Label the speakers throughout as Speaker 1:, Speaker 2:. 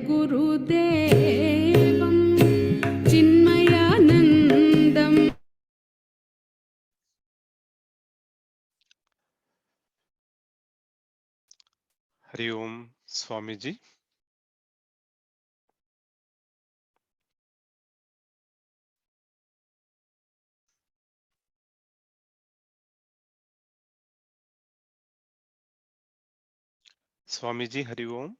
Speaker 1: गुरुदेवं चिन्मयानन्दम्.
Speaker 2: Hari Om, Swamiji. Swamiji, Hari Om.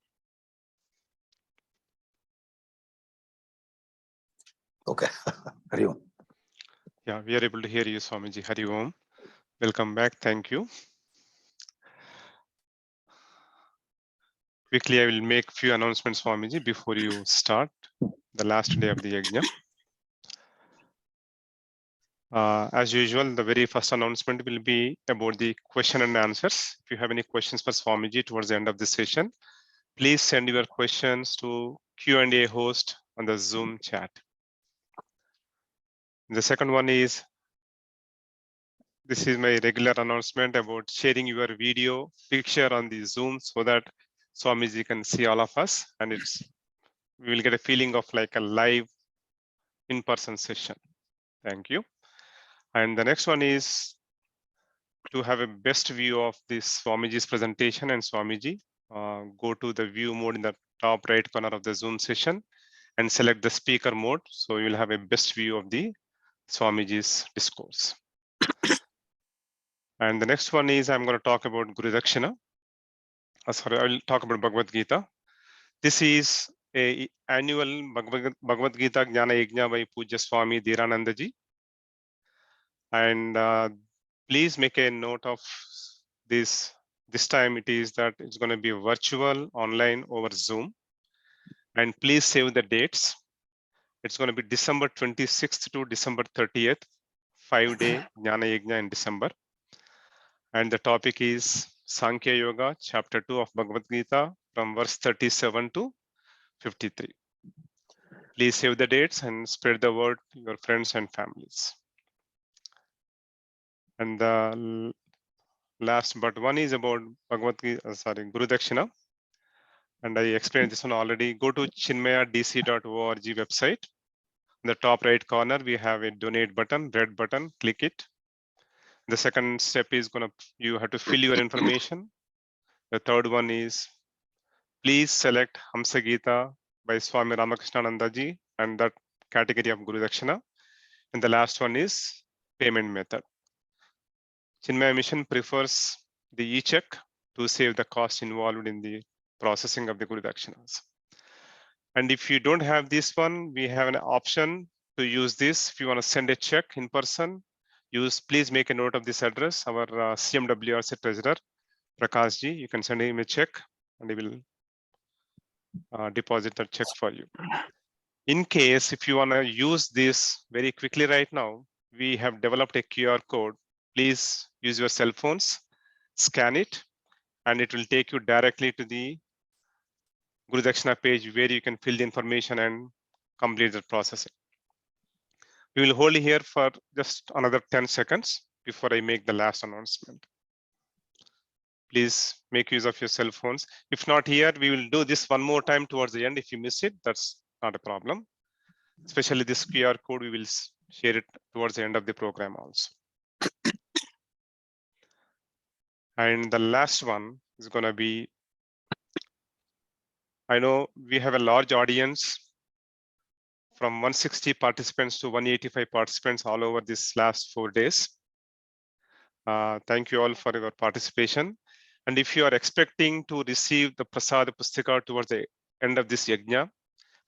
Speaker 3: Okay, Hari Om.
Speaker 2: Yeah, we are able to hear you, Swamiji. Hari Om. Welcome back. Thank you. Quickly, I will make few announcements, Swamiji, before you start the last day of the yajna. As usual, the very first announcement will be about the question and answers. If you have any questions for Swamiji towards the end of the session, please send your questions to Q&A host on the Zoom chat. The second one is, this is my regular announcement about sharing your video picture on the Zoom so that Swamiji can see all of us, and we will get a feeling of like a live in-person session. Thank you. And the next one is to have a best view of this Swamiji's presentation, and Swamiji, go to the view mode in the top right corner of the Zoom session and select the speaker mode. So you will have a best view of the Swamiji's discourse. And the next one is I'm going to talk about Guru Dakshina. Sorry, I will talk about Bhagavad Gita. This is a annual Bhagavad Gita Jnana Yajna by Pujya Swami Dhirananda ji. And please make a note of this. This time it is that it's going to be virtual online over Zoom. And please save the dates. It's going to be December 26th to December 30th, 5-day Jnana Yajna in December. And the topic is Sankhya Yoga, chapter 2 of Bhagavad Gita, from verse 37 to 53. Please save the dates and spread the word to your friends and families. And the last but one is about Bhagavad Gita, Guru Dakshina. And I explained this one already. Go to chinmayadc.org website. In the top right corner, we have a donate button, red button, click it. The second step is you have to fill your information. The third one is, please select Hamsa Geeta by Swami Ramakrishnananda ji and that category of Guru Dakshina. And the last one is payment method. Chinmaya Mission prefers the e-check to save the cost involved in the processing of the Guru Dakshinas. And if you don't have this one, we have an option to use this. If you want to send a check in person, please make a note of this address. Our CMWRC treasurer, Prakash ji, you can send him a check and he will deposit the check for you. In case if you want to use this very quickly right now, we have developed a QR code. Please use your cell phones, scan it, and it will take you directly to the Guru Dakshina page where you can fill the information and complete the processing. We will hold here for just another 10 seconds before I make the last announcement. Please make use of your cell phones. If not here, we will do this one more time towards the end. If you miss it, that's not a problem. Especially this QR code, we will share it towards the end of the program also. And the last one is going to be, I know we have a large audience from 160 participants to 185 participants all over this last 4 days. Thank you all for your participation. And if you are expecting to receive the Prasad Pustika towards the end of this yajna,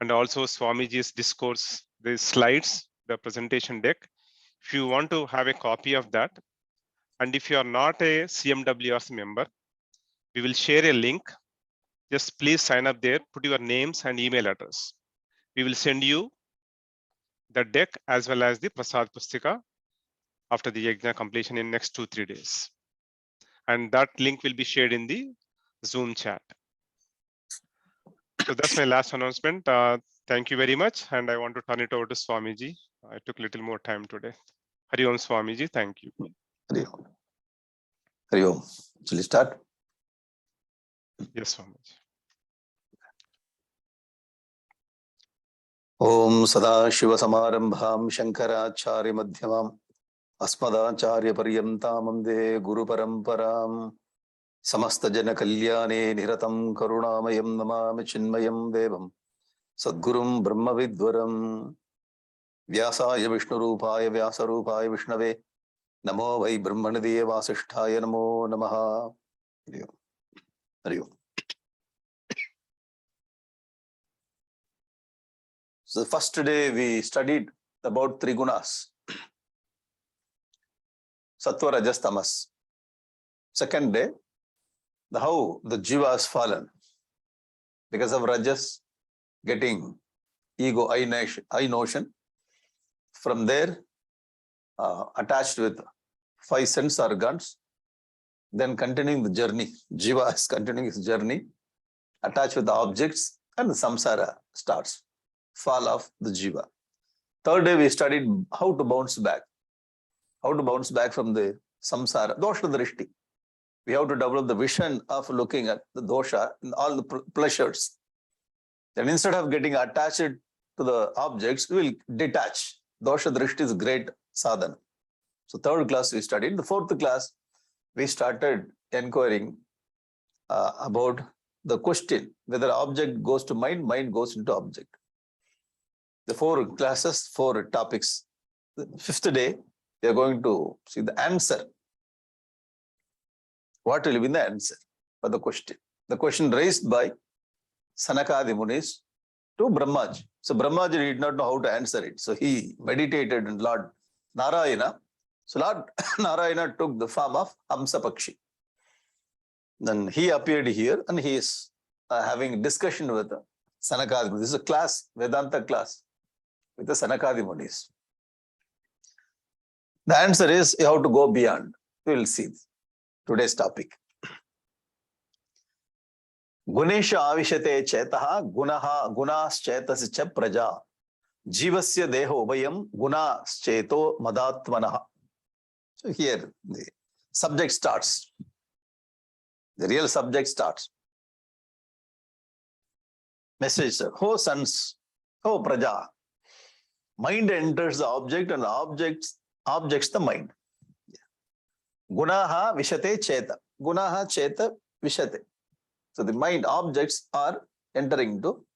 Speaker 2: and also Swamiji's discourse, the slides, the presentation deck, if you want to have a copy of that, and if you are not a CMWRC member, we will share a link. Just please sign up there, put your names and email address. We will send you the deck as well as the Prasad Pustika after the yajna completion in next 2-3 days. And that link will be shared in the Zoom chat. So that's my last announcement. Thank you very much. And I want to turn it over to Swamiji. I took a little more time today. Hari Om Swamiji, thank you.
Speaker 3: Hari Om. Hari Om. Shall we start?
Speaker 2: Yes, Swamiji.
Speaker 3: Om Sadashivasamarambham Shankaracharya Madhyamam Asmadacharya Paryantam Vande Guru Paramparam Samasta Jana Kalyane Niratam Karunamayam Namami Chinmayam Devam Sadgurum Brahma Vidvaram Vyasaya Vishnurupaya Vyasarupaya Vishnave Namo Vai Brahmanadiye Vasishtaya Namo Namaha. Hari Om. So the first day we studied about three gunas. Sattva, Rajas, Tamas. Second day, how the jiva has fallen because of Rajas getting ego, I notion. From there, attached with 5 sense organs, then continuing the journey. Jiva is continuing his journey, attached with the objects, and the samsara starts. Fall of the jiva. Third day, we studied how to bounce back. How to bounce back from the samsara, dosha drishti. We have to develop the vision of looking at the dosha and all the pleasures. Then instead of getting attached to the objects, we will detach. Dosha drishti is great sadhana. So third class we studied. The fourth class, we started inquiring about the question, whether object goes to mind, mind goes into object. The 4 classes, 4 topics. The 5th day, we are going to see the answer. What will be the answer for the question? The question raised by Sanakadi Munis to Brahmaji. So Brahmaji did not know how to answer it. So he meditated in Lord Narayana. So Lord Narayana took the form of Hamsa Pakshi. Then he appeared here and he is having discussion with Sanakadi Munis. This is a class, Vedanta class with the Sanakadi Munis. The answer is you have to go beyond. We will see today's topic. Gunesha avishate chetaha gunaha gunas chetasi cha praja jivasya deho vayam gunas cheto madatmanaha. So here the subject starts. The real subject starts. Message, oh sons, oh praja. Mind enters the object and objects the mind. Gunaha vishate cheta. Gunaha cheta vishate. So the mind objects are entering into.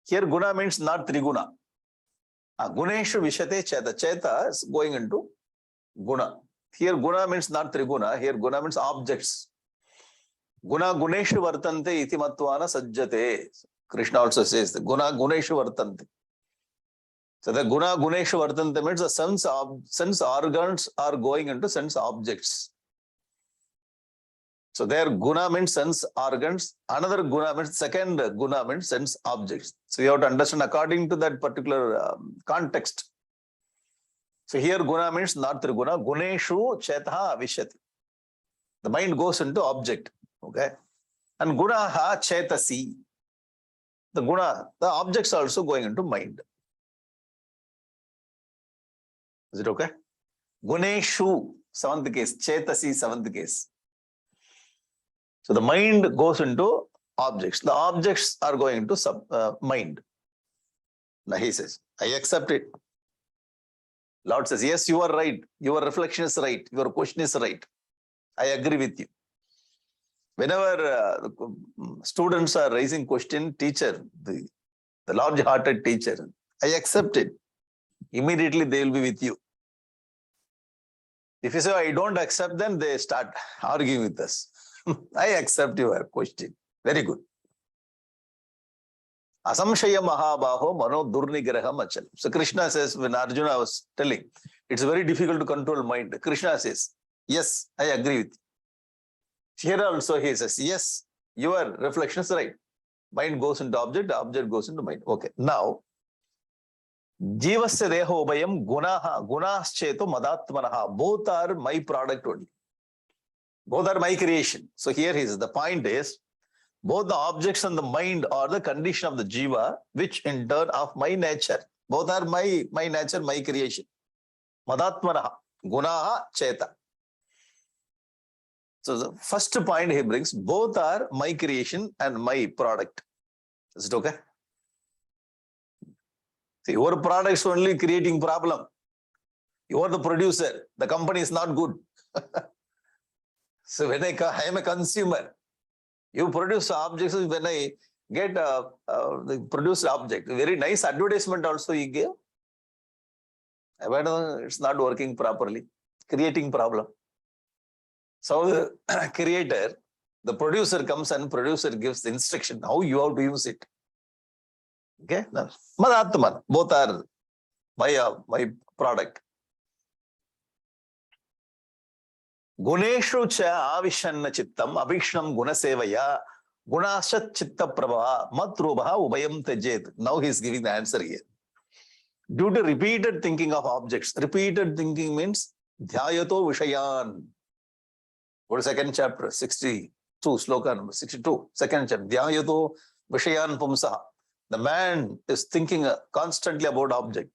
Speaker 3: Here guna means not triguna. Guneshu vishate cheta. Cheta is going into guna. Here guna means not triguna. Here guna means objects. Guna guneshu vartante iti matvana sajjate. Krishna also says the guna guneshu vartante. So the guna guneshu vartante means the sense organs are going into sense objects. So there guna means sense organs, another guna means second guna means sense objects. So you have to understand according to that particular context. So here guna means not triguna, guneshu chetaha vishyati. The mind goes into object, okay? And gunaha chetasi. The guna, the objects are also going into mind. Is it okay? Guneshu, 7th case, chetasi, 7th case. So the mind goes into objects. The objects are going into mind. Now he says, I accept it. Lord says, yes, you are right. Your reflection is right. Your question is right. I agree with you. Whenever students are raising question, teacher, the large-hearted teacher, I accept it. Immediately they will be with you. If you say, I don't accept them, they start arguing with us. I accept your question. Very good. Asamshaya mahabaho mano durnigraham achal. So Krishna says, when Arjuna was telling, it's very difficult to control mind. Krishna says, yes, I agree with you. Here also he says, yes, your reflection is right. Mind goes into object, object goes into mind. Okay, now, jivasya deho ubhayam gunas cheto madatmanaha. Both are my product only. Both are my creation. So here he says, the point is, both the objects and the mind are the condition of the jiva, which in turn of my nature. Both are my nature, my creation. Madatmanaha, gunaha, cheta. So the first point he brings, both are my creation and my product. Is it okay? See, your products only creating problem. You are the producer. The company is not good. So when I am a consumer, you produce objects. When I get the produced object, very nice advertisement also you give. But it's not working properly, creating problem. So the creator, the producer comes and producer gives the instruction how you have to use it. Okay, now Madatman, both are my product. Guneshu cha avishanna chittam abhishnam gunasevaya gunashat chitta prabha matrubaha ubayam tejet. Now he is giving the answer here. Due to repeated thinking of objects, repeated thinking means dhyayato vishayan. What is second chapter? 62, sloka number 62, second chapter. Dhyayato vishayan pumsaha. The man is thinking constantly about object.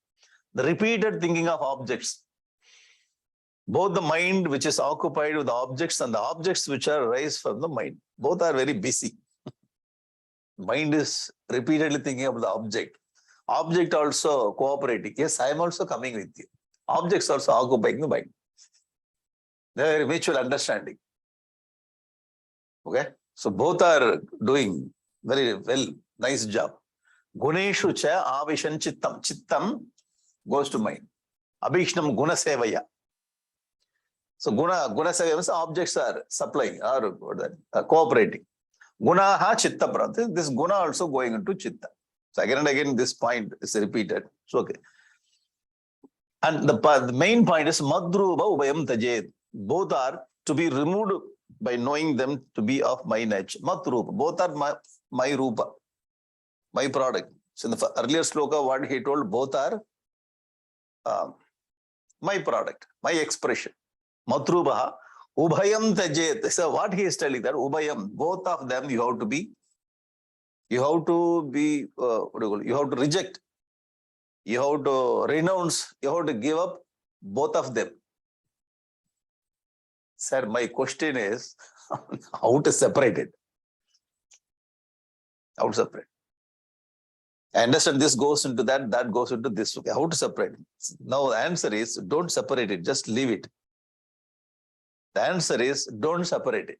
Speaker 3: The repeated thinking of objects. Both the mind which is occupied with the objects and the objects which are raised from the mind. Both are very busy. Mind is repeatedly thinking of the object. Object also cooperating. Yes, I am also coming with you. Objects also occupying the mind. They are mutual understanding. Okay? So both are doing very well. Nice job. Guneshu cha avishan chittam. Chittam goes to mind. Abhishnam gunasevaya. So gunasevaya means objects are supplying or cooperating. Gunaha chitta prati. This guna also going into chitta. So again and again this point is repeated. So okay. And the main point is madruba ubayam tajed. Both are to be removed by knowing them to be of my nature. Matrupa. Both are my rupa. My product. So in the earlier sloka, what he told, both are my product, my expression. Matrubaha, ubhayam tajet. So what he is telling that ubhayam, both of them you have to be, you have to reject, you have to renounce, you have to give up both of them. Sir, my question is how to separate it? How to separate? I understand this goes into that, that goes into this. Okay, how to separate it? Now the answer is don't separate it, just leave it. The answer is don't separate it.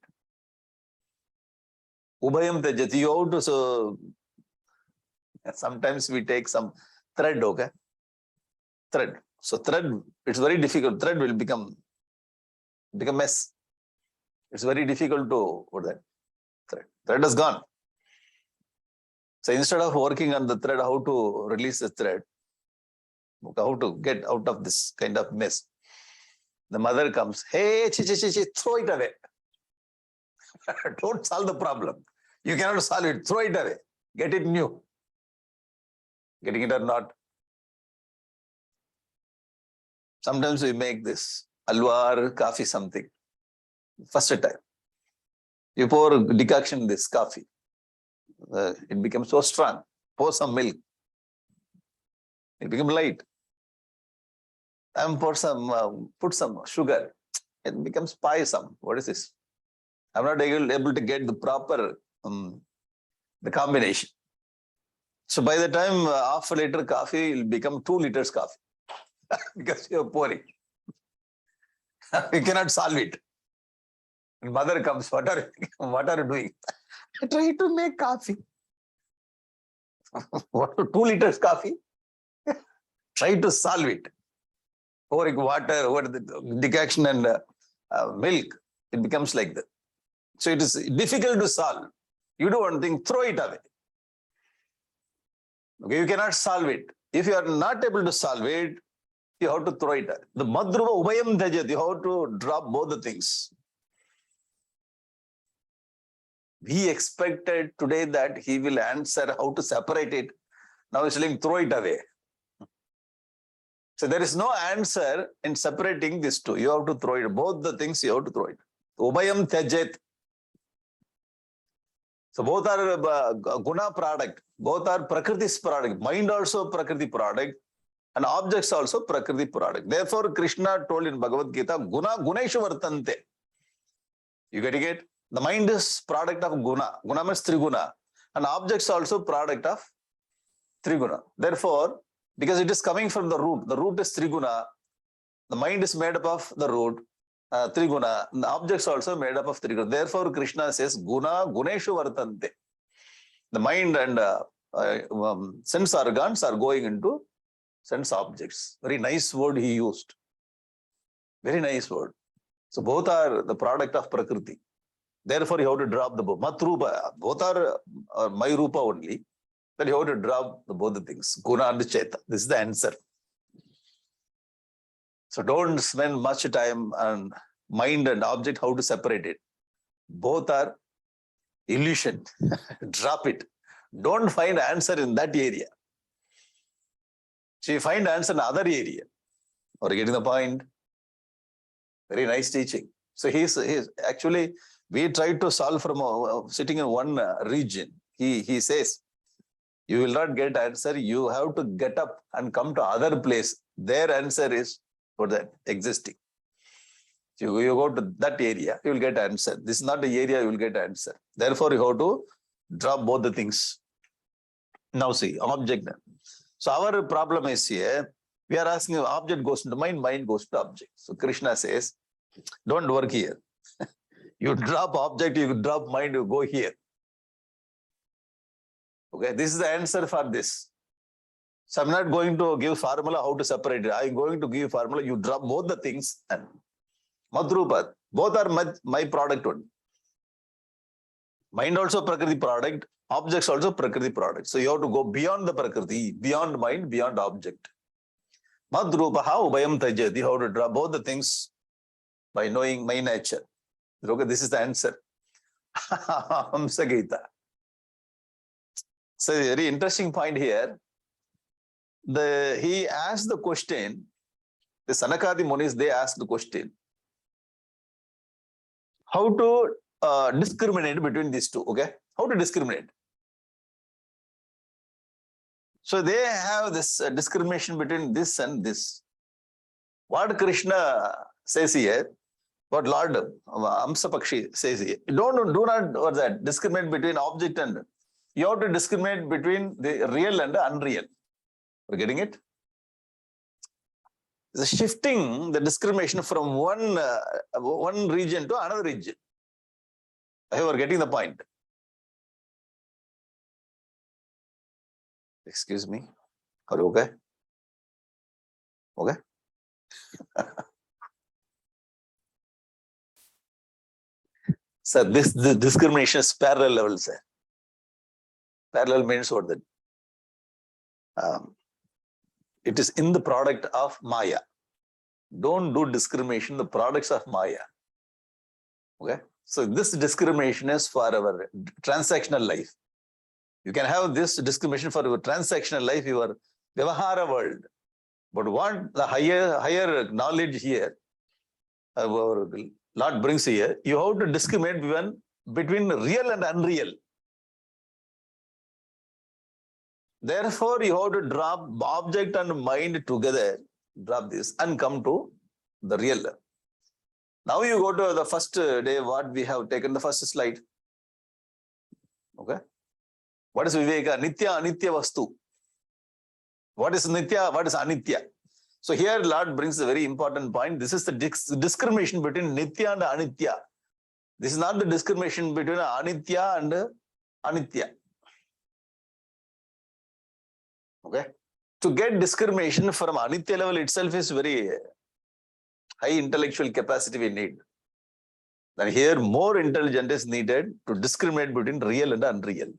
Speaker 3: Ubhayam tajati, you have to, so sometimes we take some thread, okay? Thread. So thread, it's very difficult. Thread will become mess. It's very difficult to put that thread. Thread is gone. So instead of working on the thread, how to release the thread, how to get out of this kind of mess, the mother comes, hey, throw it away. Don't solve the problem. You cannot solve it. Throw it away. Get it new. Getting it or not? Sometimes we make this alwa or coffee something. First time. You pour decoction in this coffee. It becomes so strong. Pour some milk. It becomes light. And put some sugar. It becomes payasam. What is this? I'm not able to get the proper the combination. So by the time half a liter coffee will become 2 liters coffee because you're pouring. You cannot solve it. And mother comes, what are you doing? I try to make coffee. What, 2 liters coffee? Try to solve it. Pouring water over the decoction and milk, it becomes like that. So it is difficult to solve. You do one thing, throw it away. Okay, you cannot solve it. If you are not able to solve it, you have to throw it away. The madruva ubayam tajat, you have to drop both the things. We expected today that he will answer how to separate it. Now he's saying throw it away. So there is no answer in separating these two. You have to throw it. Both the things you have to throw it. Ubayam tajet. So both are guna product. Both are Prakriti's product. Mind also Prakriti product. And objects also Prakriti product. Therefore, Krishna told in Bhagavad Gita, Guna Guneshu Vartante. You getting it? The mind is product of guna. Guna means triguna. And objects also product of triguna. Therefore, because it is coming from the root. The root is Triguna. The mind is made up of the root, Triguna. The objects also made up of Triguna. Therefore, Krishna says, Guna, Guneshu Vartante. The mind and sense organs are going into sense objects. Very nice word he used. Very nice word. So both are the product of Prakriti. Therefore, you have to drop the both. Matrupa, both are my rupa only. Then you have to drop both the things. Guna and Cheta. This is the answer. So don't spend much time on mind and object, how to separate it. Both are illusion. Drop it. Don't find answer in that area. So you find answer in other area. Or getting the point? Very nice teaching. So he's actually, we tried to solve from sitting in one region. He says, you will not get answer. You have to get up and come to other place. Their answer is for that existing. So you go to that area, you will get answer. This is not the area you will get answer. Therefore, you have to drop both the things. Now see, object. So our problem is here, we are asking object goes to mind, mind goes to object. So Krishna says, don't work here. You drop object, you drop mind, you go here. Okay, this is the answer for this. So I'm not going to give formula how to separate it. I'm going to give formula, you drop both the things and Madrupa, both are my product one. Mind also Prakriti product, objects also Prakriti product. So you have to go beyond the Prakriti, beyond mind, beyond object. Madrupa, how Bayam Tajati, you have to drop both the things by knowing my nature. Okay, this is the answer. Hamsa Geeta. So a very interesting point here. He asked the question, the Sanakadi Munis, they asked the question, how to discriminate between these two, okay? How to discriminate? So they have this discrimination between this and this. What Krishna says here, what Lord Hamsa Pakshi says here, do not discriminate between object and, you have to discriminate between the real and the unreal. We're getting it? The shifting the discrimination from one region to another region. I hope we're getting the point. Excuse me. Are you okay? Okay. So this discrimination is parallel levels. Parallel means what that? It is in the product of Maya. Don't do discrimination, the products of Maya. Okay. So this discrimination is for our transactional life. You can have this discrimination for your transactional life, your Vyavahara world. But what the higher knowledge here, our Lord brings here, you have to discriminate between real and unreal. Therefore, you have to drop object and mind together, drop this and come to the real. Now you go to the first day, what we have taken, the first slide. Okay. What is Viveka? Nitya, Anitya Vastu. What is Nitya? What is Anitya? So here Lord brings a very important point. This is the discrimination between Nitya and Anitya. This is not the discrimination between Anitya and Anitya. Okay. To get discrimination from Anitya level itself is very high intellectual capacity we need. And here more intelligence is needed to discriminate between real and unreal.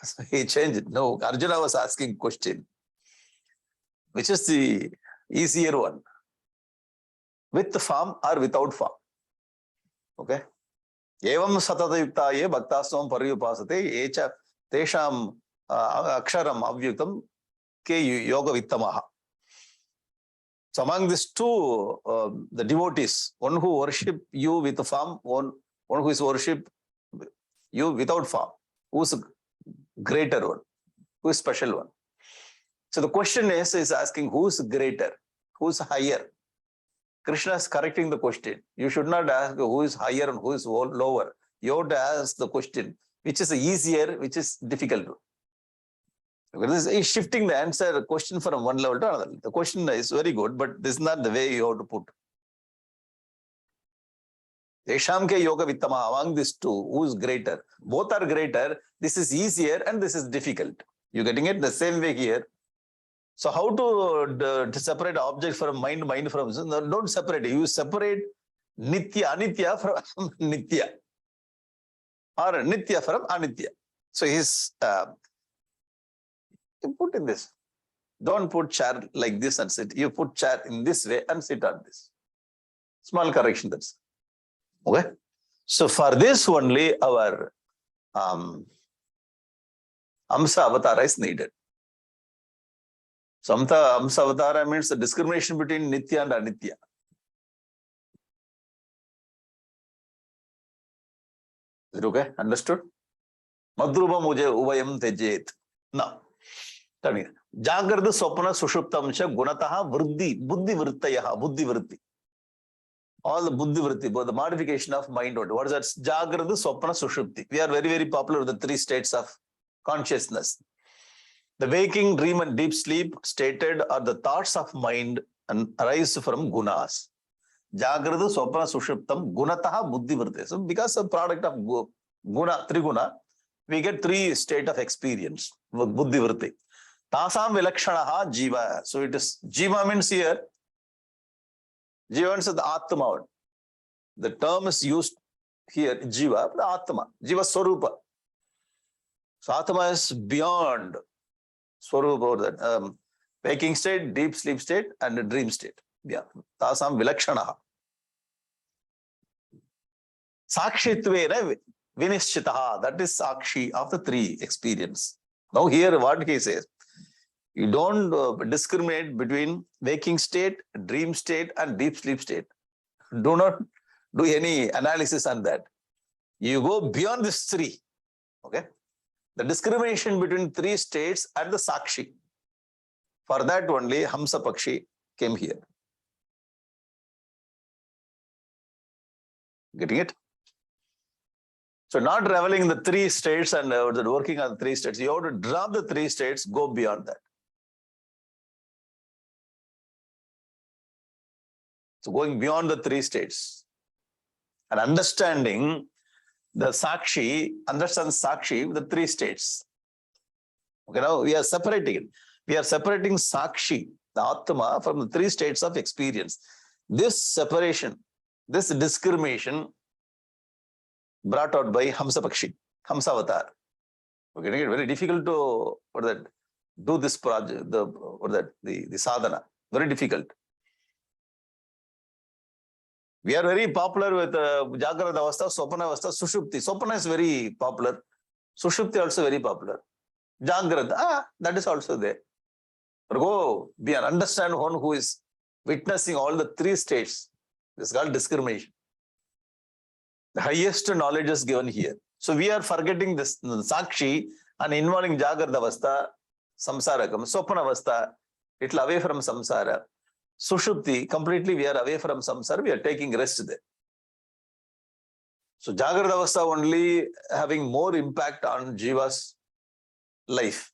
Speaker 3: So he changed it. No, Arjuna was asking question. Which is the easier one? With the form or without form? Okay. Evam satata yuktaye bhaktasvam paryupasate echa tesham aksharam avyuktam ke yoga vittamaha. So among these two, the devotees, one who worship you with the form, one who is worship you without form, who's a greater one, who is special one. So the question is asking who's greater, who's higher. Krishna is correcting the question. You should not ask who is higher and who is lower. You have to ask the question, which is easier, which is difficult. He's shifting the answer question from one level to another. The question is very good, but this is not the way you have to put. Yeshamke yoga vittama, among these two, who is greater? Both are greater. This is easier and this is difficult. You getting it? The same way here. So how to separate object from mind, mind from... No, don't separate. You separate nitya, anitya from nitya. Or nitya from anitya. So he's... you put in this. Don't put chair like this and sit. You put chair in this way and sit on this. Small correction, that's okay. So for this only our Hamsa avatara is needed. So Hamsa avatara means the discrimination between nitya and anitya. Is it okay? Understood? Madruba mujhe uvayam tejet. Now, tell me. Jagrata swapna sushuptam cha gunataha vriddhi, buddhi vrittayaha, buddhi vritti. All the buddhi vritti, but the modification of mind. What is that? Jagrata swapna sushupti. We are very, very popular with the three states of consciousness. The waking, dream and deep sleep stated are the thoughts of mind and arise from gunas. Jagrata swapna sushuptam gunataha buddhi vritti. So because of product of guna, triguna, we get three state of experience. Buddhi vritti. Tasam vilakshanaha jiva. So it is, jiva means here, jiva means the atma. The term is used here, jiva, the atma. Jiva swarupa. So atma is beyond swarupa, that waking state, deep sleep state, and the dream state. Yeah. Tasam vilakshanaha. Sakshitve vinishchitaha. That is sakshi of the three experience. Now here what he says, you don't discriminate between waking state, dream state, and deep sleep state. Do not do any analysis on that. You go beyond these three. Okay? The discrimination between three states and the sakshi. For that only Hamsa Pakshi came here. Getting it? So not reveling in the three states and working on the three states. You have to drop the three states, go beyond that. So going beyond the three states and understanding the Sakshi, understand Sakshi with the three states. Okay, now we are separating it. We are separating Sakshi, the Atma, from the three states of experience. This separation, this discrimination brought out by Hamsa Pakshi, Hamsa Avatar. Okay, it's very difficult to do this project, the sadhana. Very difficult. We are very popular with Jagrata Avastha, Swapana Avastha, Sushupti. Swapana is very popular. Sushupti also very popular. Jagrata, that is also there. But go beyond, understand one who is witnessing all the three states. This is called discrimination. The highest knowledge is given here. So we are forgetting this Sakshi and involving Jagrata Avastha, Samsarakam, Swapana Avastha, little away from Samsara. Sushupti, completely we are away from samsara, we are taking rest there. So Jagrata Avastha only having more impact on Jiva's life.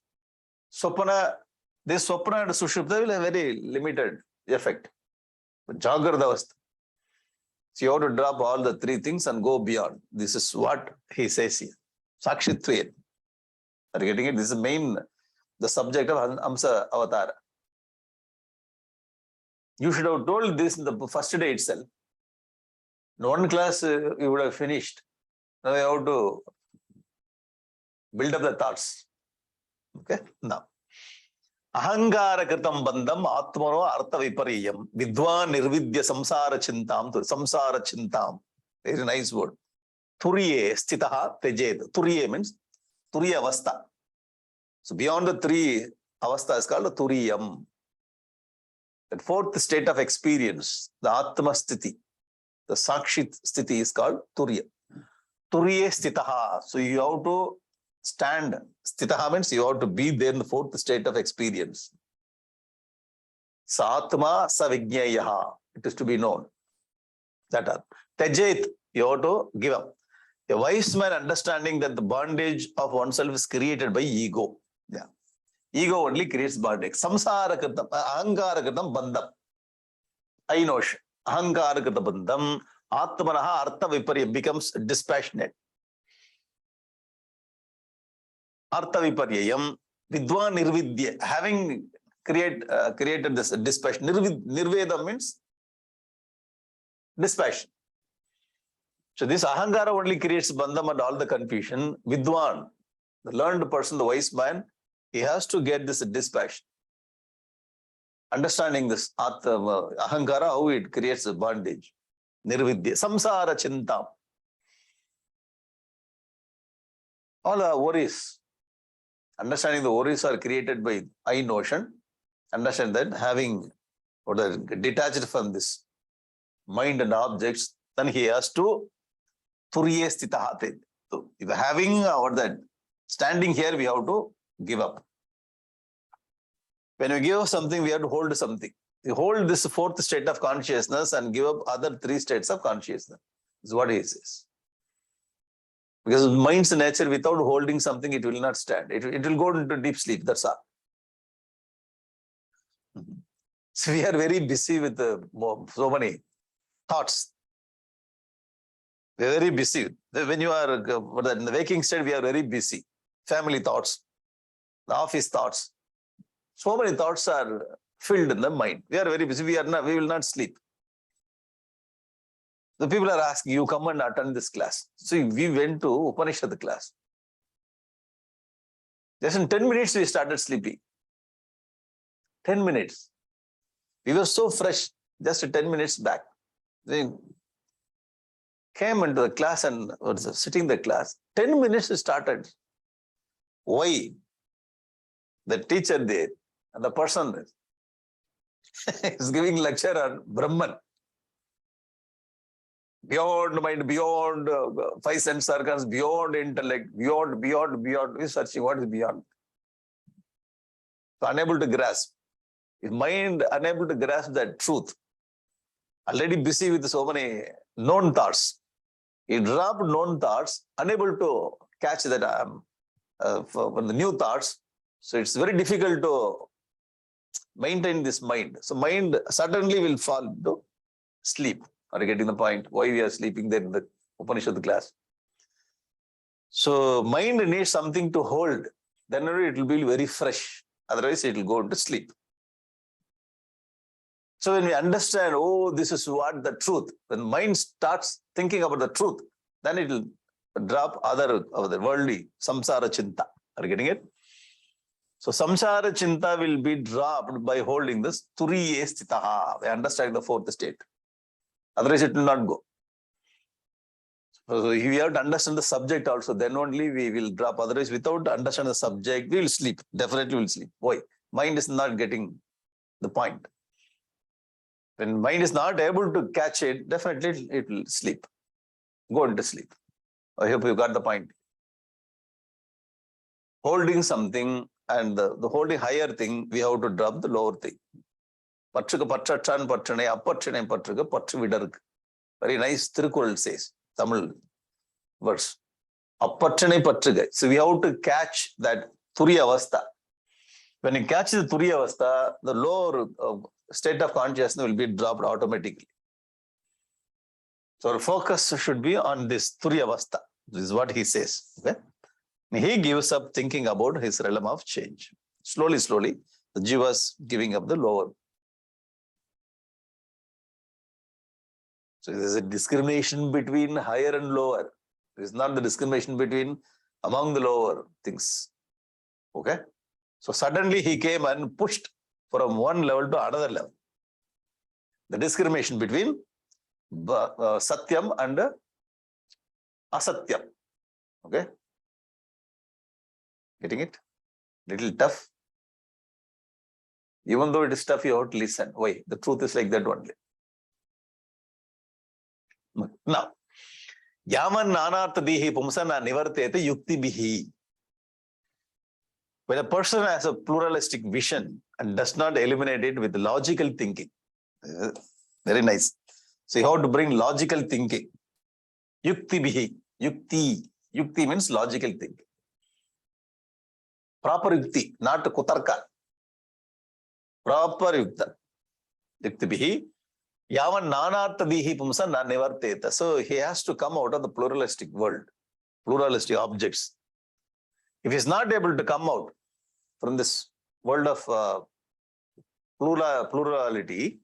Speaker 3: Swapana, this Swapana and Sushupta will have very limited effect. But Jagrata Avastha, so you have to drop all the three things and go beyond. This is what he says here. Sakshitve. Are you getting it? This is the subject of Hamsa Avatara. You should have told this in the first day itself. In one class, you would have finished. Now you have to build up the thoughts. Okay? Now. Ahankara kritam bandham atmano artha vipariyam vidwan nirvidya samsara chintam. Very nice word. Turiye stitaha tejet. Turiye means turiya avastha. So beyond the three avastha is called turiyam. That fourth state of experience, the Atma Sthiti, the Sakshi Sthiti is called Turiya. Turiye Sthitaha. So you have to stand. Sthitaha means you have to be there in the fourth state of experience. Sa Atma Sa Vijnayaha. It is to be known. That are. Tejet, you have to give up. A wise man understanding that the bondage of oneself is created by ego. Yeah. Ego only creates bondage. Samsara kritam, ahankara kritam bandham. I know. Ahankara kritam bandham. Atmanaha artha viparya becomes dispassionate. Artha viparyayam. Vidwan nirvidya. Having created this dispassion. Nirveda means dispassion. So this ahankara only creates bandham and all the confusion. Vidwan, the learned person, the wise man, he has to get this dispassion. Understanding this ahankara, how it creates a bondage. Nirvidya. Samsara chintam. All our worries. Understanding the worries are created by I notion. Understand that having or detached from this mind and objects, then he has to turiye stitahate. So if having or that standing here, we have to give up. When we give up something, we have to hold something. We hold this fourth state of consciousness and give up other three states of consciousness. This is what he says. Because mind's nature, without holding something, it will not stand. It will go into deep sleep. That's all. So we are very busy with so many thoughts. We are very busy. When you are in the waking state, we are very busy. Family thoughts, the office thoughts. So many thoughts are filled in the mind. We are very busy. We will not sleep. The people are asking, you come and attend this class. So we went to Upanishad class. Just in 10 minutes, we started sleeping. 10 minutes. We were so fresh just 10 minutes back. They came into the class and was sitting in the class. 10 minutes started. Why? The teacher there and the person is giving lecture on Brahman. Beyond mind, beyond five sense organs, beyond intellect, beyond. We're searching what is beyond. So unable to grasp. If mind unable to grasp that truth, already busy with so many known thoughts. He dropped known thoughts, unable to catch that for the new thoughts. So it's very difficult to maintain this mind. So mind suddenly will fall into sleep. Are you getting the point? Why we are sleeping there in the Upanishad class? So mind needs something to hold. Then it will be very fresh. Otherwise, it will go into sleep. So when we understand, oh, this is what the truth. When mind starts thinking about the truth, then it will drop other worldly samsara chinta. Are you getting it? So samsara chinta will be dropped by holding this turiye stitaha. We understand the fourth state. Otherwise, it will not go. So if we have to understand the subject also, then only we will drop. Otherwise, without understanding the subject, we will sleep. Definitely will sleep. Why? Mind is not getting the point. When mind is not able to catch it, definitely it will sleep. Go into sleep. I hope you got the point. Holding something and the holding higher thing, we have to drop the lower thing. Patruka patratran patrane, apatranai patruka patru vidaruk. Very nice Tirukural says, Tamil verse. Apatranai patruka. So we have to catch that Turiya Avastha. When you catch the Turiya Avastha, the lower state of consciousness will be dropped automatically. So our focus should be on this Turiya Avastha. This is what he says. Okay? He gives up thinking about his realm of change. Slowly, the jiva is giving up the lower. So there is a discrimination between higher and lower. There is not the discrimination between among the lower things. Okay? So suddenly he came and pushed from one level to another level. The discrimination between Satyam and Asatyam. Okay? Getting it? Little tough. Even though it is tough, you have to listen. Why? The truth is like that only. Now, Yaman nanartha dihi pumsana nivartete yukti bihi. When a person has a pluralistic vision and does not eliminate it with logical thinking, very nice. So you have to bring logical thinking. Yukti bihi. Yukti means logical thinking. Proper yukti, not kutarka. Proper yukta. Yuktibihi. Yavan nanartadihi pumsa nivarteta. So he has to come out of the pluralistic world, pluralistic objects. If he's not able to come out from this world of plurality,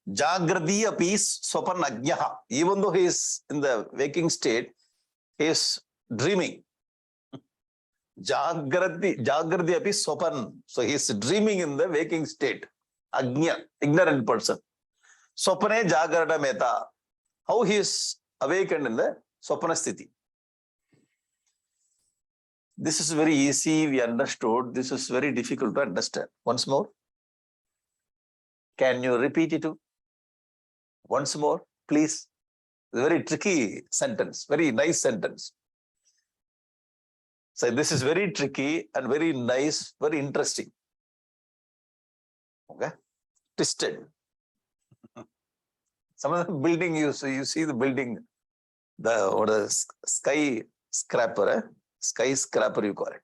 Speaker 3: Jagradiya peace sopan agyaha. Even though he is in the waking state, he is dreaming. Jagradiya peace sopan. So he is dreaming in the waking state. Agnya, ignorant person. Sopane jagarada meta. How he is awakened in the sopana sthiti. This is very easy, we understood. This is very difficult to understand. Once more. Can you repeat it once more, please? Very tricky sentence, very nice sentence. So this is very tricky and very nice, very interesting. Okay? Twisted. Some of the building, you see the building, the skyscraper, skyscraper you call it.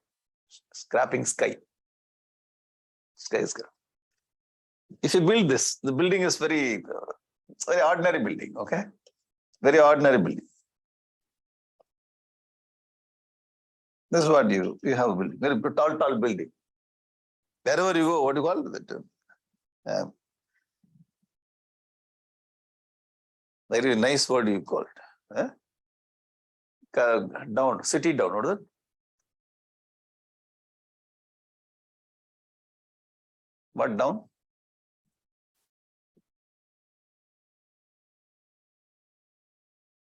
Speaker 3: Scrapping sky. Skyscraper. If you build this, the building is very ordinary building, okay? Very ordinary building. This is what you have a building, very tall building. Wherever you go, what do you call it? Very nice word you call it. Down, city down, what is it? What down?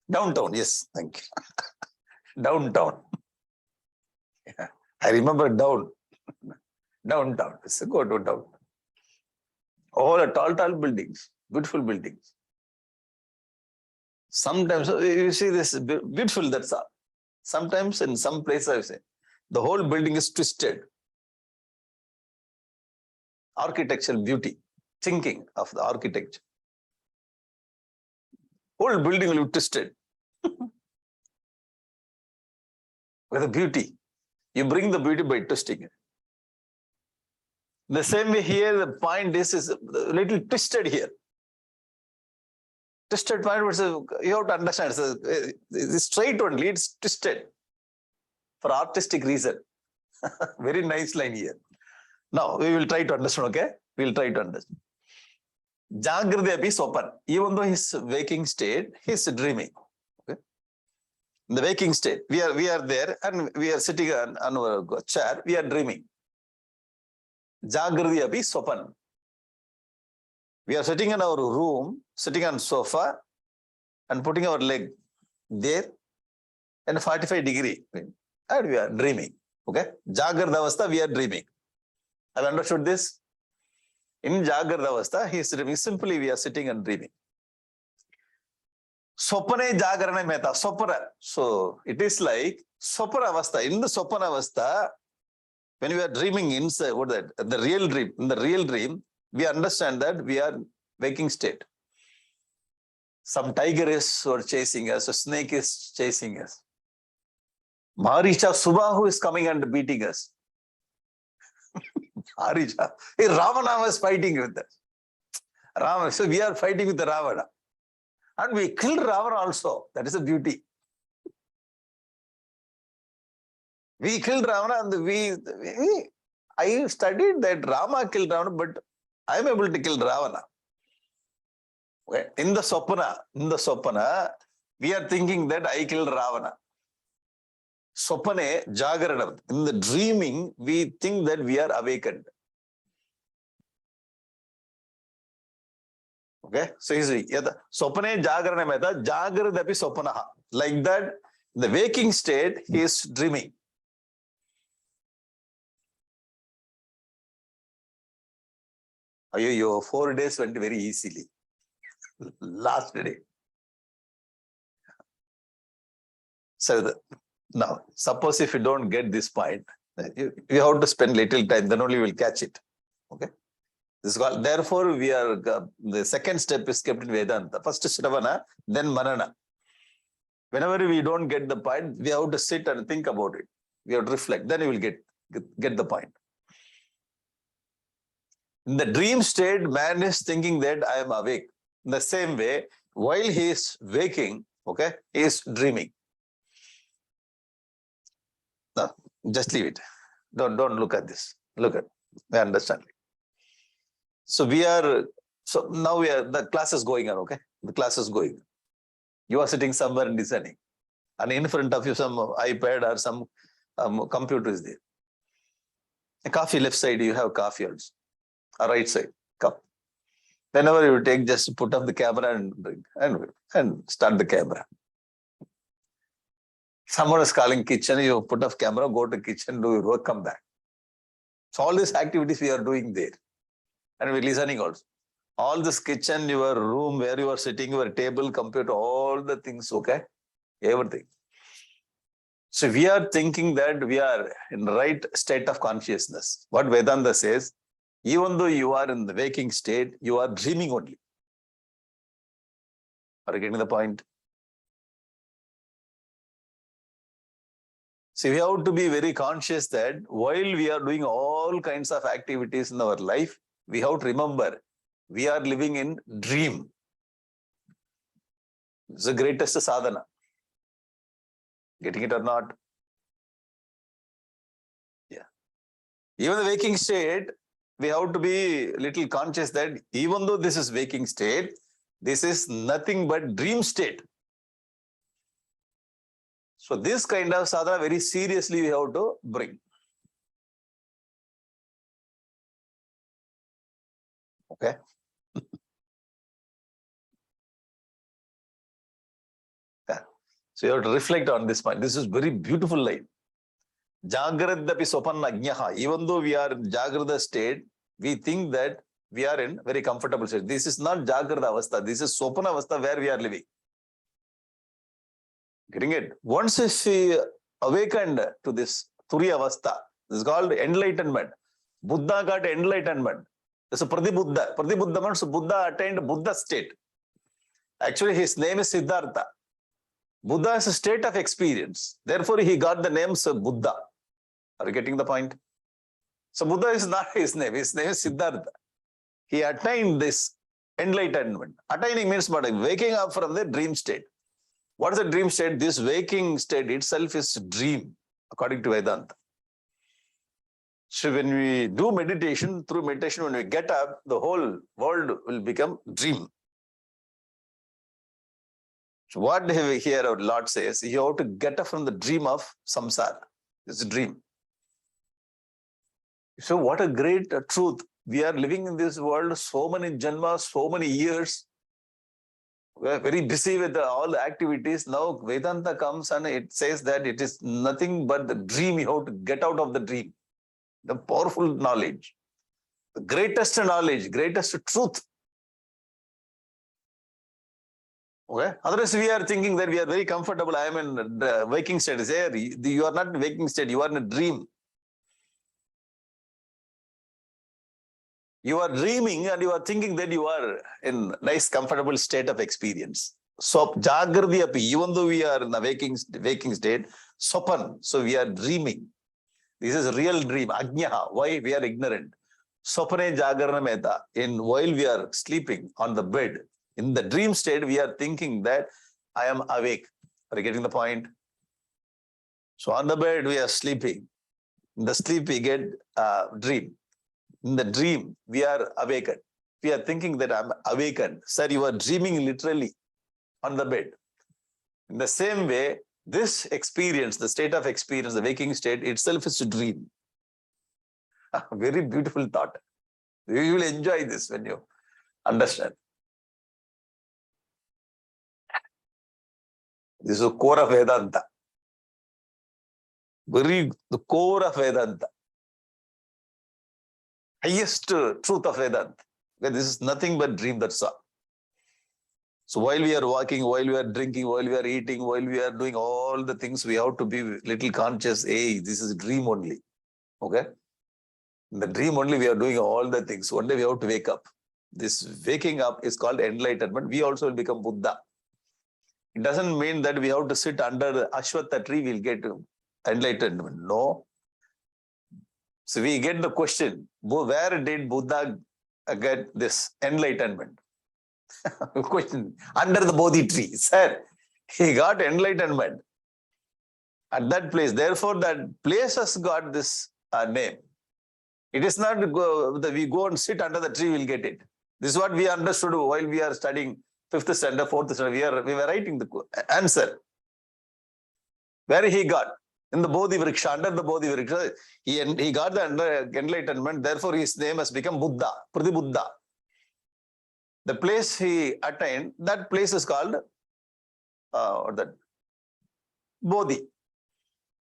Speaker 3: Downtown, yes, thank you. Downtown. Yeah, I remember downtown. So go to downtown. All the tall buildings, beautiful buildings. Sometimes you see this beautiful, that's all. Sometimes in some places I say the whole building is twisted. Architectural beauty, thinking of the architecture. Whole building will be twisted. With the beauty. You bring the beauty by twisting it. The same way here, the point is a little twisted here. Twisted point, you have to understand. It's straight only, it's twisted. For artistic reason. Very nice line here. Now, we will try to understand, okay? We will try to understand. Jagrati is open. Even though his waking state, he is dreaming. Okay? In the waking state, we are there and we are sitting on our chair, we are dreaming. Jagrati is open. We are sitting in our room, sitting on sofa and putting our leg there and 45-degree. And we are dreaming. Okay? Jagrati avastha, we are dreaming. Have you understood this? In Jagrati avastha, he is dreaming. Simply, we are sitting and dreaming. Sopane jagarane meta. Sopana. So, it is like sopana avastha. In the sopana avastha, when we are dreaming inside, what is that? The real dream. In the real dream, we understand that we are waking state. Some tiger is chasing us, a snake is chasing us. Maharisha Subahu is coming and beating us. Maharisha. Hey, Ravana was fighting with us. Ravana. So we are fighting with the Ravana. And we killed Ravana also. That is a beauty. We killed Ravana and I studied that Rama killed Ravana, but I am able to kill Ravana. Okay. In the Sopana, we are thinking that I killed Ravana. Sopane, Jagaranam. In the dreaming, we think that we are awakened. Okay. So you see, Sopane Jagaranam meta, Jagaradapi Sopanaha. Like that, in the waking state, he is dreaming. Your 4 days went very easily. Last day. So now, suppose if you don't get this point, you have to spend little time, then only you will catch it. Okay. This is called, therefore, we are the second step is kept in Vedanta. First Shravana, then Manana. Whenever we don't get the point, we have to sit and think about it. We have to reflect. Then you will get. Get the point. In the dream state, man is thinking that I am awake. In the same way, while he is waking, okay, he is dreaming. No, just leave it. Don't look at this. Look at, I understand. So now the class is going on, okay? The class is going. You are sitting somewhere and listening. And in front of you, some iPad or some computer is there. A coffee left side, you have coffee also. Or right side, cup. Whenever you take, just put up the camera and drink and start the camera. Someone is calling kitchen, you put up camera, go to kitchen, do your work, come back. So all these activities we are doing there. And we're listening also. All this kitchen, your room, where you are sitting, your table, computer, all the things, okay? Everything. So we are thinking that we are in the right state of consciousness. What Vedanta says, even though you are in the waking state, you are dreaming only. Are you getting the point? See, we have to be very conscious that while we are doing all kinds of activities in our life, we have to remember, we are living in dream. It's the greatest sadhana. Getting it or not? Yeah. Even the waking state, we have to be a little conscious that even though this is waking state, this is nothing but dream state. So this kind of sadhana very seriously we have to bring. Okay. Yeah. So you have to reflect on this point. This is very beautiful line. Jagradapi sopannagnaha. Even though we are in Jagrada state, we think that we are in very comfortable state. This is not Jagrada avastha. This is Sopana avastha where we are living. Getting it? Once we awakened to this Turiya avastha, this is called enlightenment. Buddha got enlightenment. This is Pradibuddha. Pradibuddha means Buddha attained Buddha state. Actually, his name is Siddhartha. Buddha is a state of experience. Therefore, he got the name Buddha. Are you getting the point? So Buddha is not his name. His name is Siddhartha. He attained this enlightenment. Attaining means what? Waking up from the dream state. What is the dream state? This waking state itself is dream, according to Vedanta. So when we do meditation, through meditation, when we get up, the whole world will become dream. So what here our Lord says, you have to get up from the dream of samsara. It's a dream. So what a great truth. We are living in this world so many janmas, so many years. We are very busy with all the activities. Now Vedanta comes and it says that it is nothing but the dream. You have to get out of the dream. The powerful knowledge, the greatest knowledge, greatest truth. Okay. Otherwise, we are thinking that we are very comfortable. I am in the waking state. You are not in waking state. You are in a dream. You are dreaming and you are thinking that you are in a nice, comfortable state of experience. So, Jagrati api, even though we are in a waking state, sopan, so we are dreaming. This is a real dream. Ajnaha, why we are ignorant. Sopane Jagarana Meta, while we are sleeping on the bed, in the dream state, we are thinking that I am awake. Are you getting the point? So on the bed, we are sleeping. In the sleep, we get dream. In the dream, we are awakened. We are thinking that I'm awakened. Sir, you are dreaming literally on the bed. In the same way, this experience, the state of experience, the waking state itself is a dream. Very beautiful thought. You will enjoy this when you understand. This is the core of Vedanta. The core of Vedanta. Highest truth of Vedanta. This is nothing but dream, that's all. So while we are walking, while we are drinking, while we are eating, while we are doing all the things, we have to be little conscious. Hey, this is a dream only. Okay? In the dream only, we are doing all the things. One day we have to wake up. This waking up is called enlightenment. We also will become Buddha. It doesn't mean that we have to sit under the Ashwatha tree, we'll get enlightenment. No. So we get the question, where did Buddha get this enlightenment? Question, under the Bodhi tree. Sir, he got enlightenment at that place. Therefore, that place has got this name. It is not that we go and sit under the tree, we'll get it. This is what we understood while we are studying 5th standard, 4th standard. We were writing the answer. Where he got? In the Bodhi Vriksha, under the Bodhi Vriksha, he got the enlightenment. Therefore, his name has become Buddha, Pradibuddha. The place he attained, that place is called that Bodhi.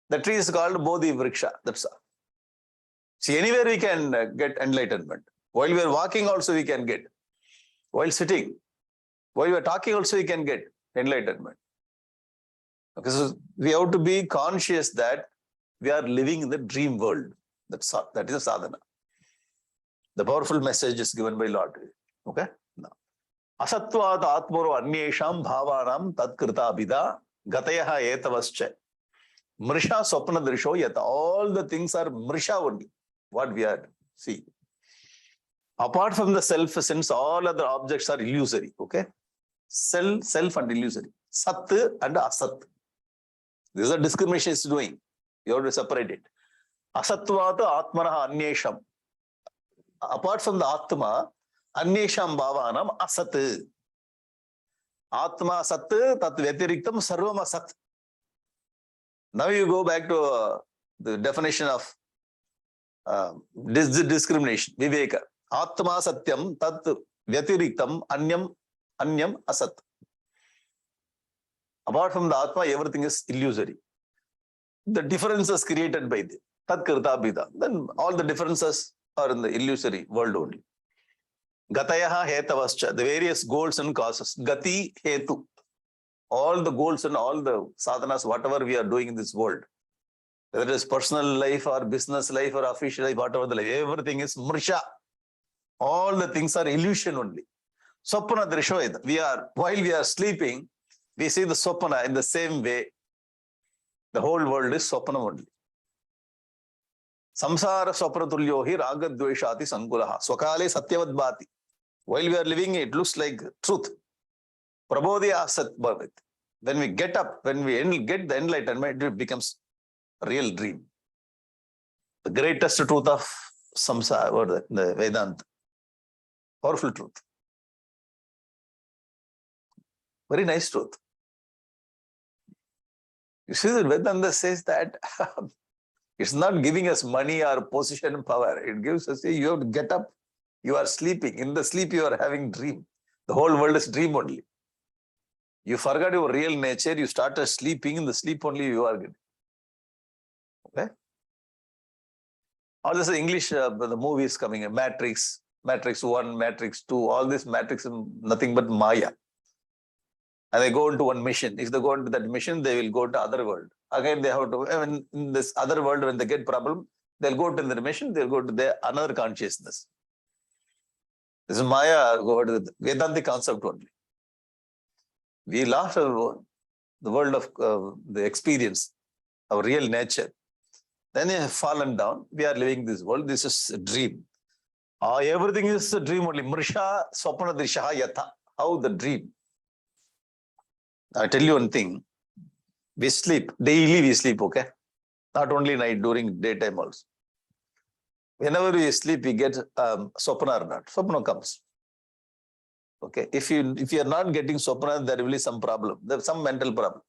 Speaker 3: The tree is called Bodhi Vriksha. That's all. See, anywhere we can get enlightenment. While we are walking also we can get. While sitting, while we are talking also we can get enlightenment. Okay, so we have to be conscious that we are living in the dream world. That is a sadhana. The powerful message is given by Lord. Okay? Now, asatvat atmoro anyesham bhavanam tatkrita abhida gatayaha etavascha mrisha swapna drisho yata. All the things are mrisha only. What we are seeing. Apart from the self, since all other objects are illusory. Okay? Self and illusory. Sat and asat. This is a discrimination is doing. You have to separate it. Asatvata atmanaha anyesham. Apart from the atma, anyesham bhavanam asat. Atma sat tat vyatiriktam sarvam asat. Now you go back to the definition of discrimination. Viveka. Atma satyam tat vyatiriktam anyam asat. Apart from the Atma, everything is illusory. The differences created by the Tat Kirta Bhida. Then all the differences are in the illusory world only. Gatayaha hetavascha, the various goals and causes. Gati hetu. All the goals and all the sadhanas, whatever we are doing in this world, whether it is personal life or business life or official life, whatever the life, everything is mrisha. All the things are illusion only. Swapna drishoyada. While we are sleeping, we see the swapana in the same way. The whole world is swapana only. Samsara swapna tulyohi ragadveshati sankulaha. Swakale satyavad bhati. While we are living, it looks like truth. Prabodhi asat bhavat. When we get up, when we get the enlightenment, it becomes a real dream. The greatest truth of samsara, or the Vedanta. Powerful truth. Very nice truth. You see, the Vedanta says that it's not giving us money or position and power. It gives us, you have to get up. You are sleeping. In the sleep, you are having dream. The whole world is dream only. You forgot your real nature. You started sleeping. In the sleep only you are getting. Okay? All this English, the movies coming, Matrix 1, Matrix 2, all this Matrix is nothing but Maya. And they go into one mission. If they go into that mission, they will go to other world. Again, they have to, in this other world, when they get problem, they'll go to the mission, they'll go to another consciousness. This is Maya, go to the Vedantic concept only. We lost the world of the experience, our real nature. Then they have fallen down. We are living this world. This is a dream. Everything is a dream only. Mrisha swapna drishaha yatha. How the dream. I tell you one thing. We sleep. Daily we sleep, okay? Not only night, during daytime also. Whenever we sleep, we get swapna or not. Swapna comes. Okay? If you are not getting swapna, there will be some problem. There's some mental problem.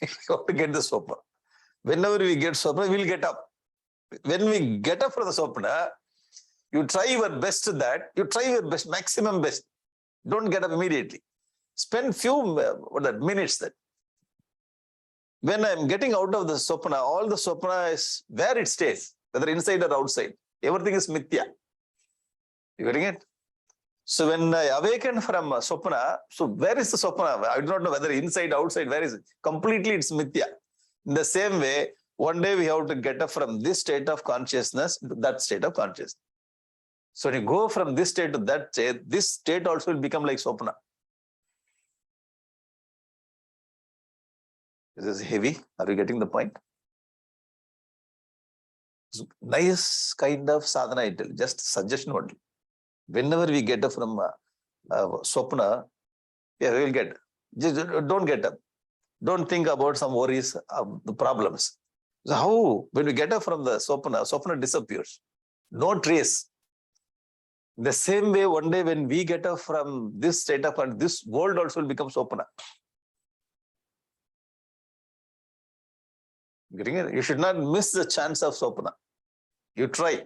Speaker 3: You have to get the swapna. Whenever we get swapna, we'll get up. When we get up from the swapna, you try your best to that. You try your best, maximum best. Don't get up immediately. Spend few minutes then. When I'm getting out of the swapna, all the swapna is where it stays, whether inside or outside. Everything is mithya. You getting it? So when I awaken from swapna, so where is the swapna? I do not know whether inside, outside, where is it? Completely it's mithya. In the same way, one day we have to get up from this state of consciousness to that state of consciousness. So when you go from this state to that state, this state also will become like swapna. This is heavy. Are you getting the point? Nice kind of sadhana, I tell you, just suggestion only. Whenever we get up from Swapna, yeah, we will get. Just don't get up. Don't think about some worries, the problems. So how, when we get up from the Swapna disappears. No trace. The same way, one day when we get up from this state of, and this world also will become Swapna. Getting it? You should not miss the chance of Swapna. You try.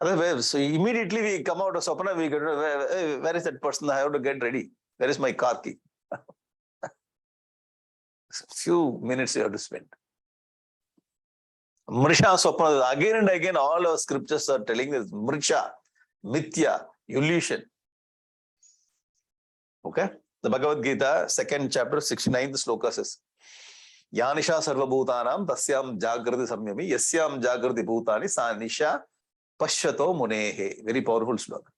Speaker 3: Otherwise, so immediately we come out of Swapna, we go, where is that person? I have to get ready. Where is my car key? Few minutes you have to spend. Mricha Swapna, again and again, all our scriptures are telling this Mricha, Mithya, illusion. Okay? The Bhagavad Gita, 2nd chapter, 69th sloka says, Yanisha sarva bhutanam tasyam jagrati samyami yasyam jagrati bhutani sa nisha pashyato munehe. Very powerful sloka.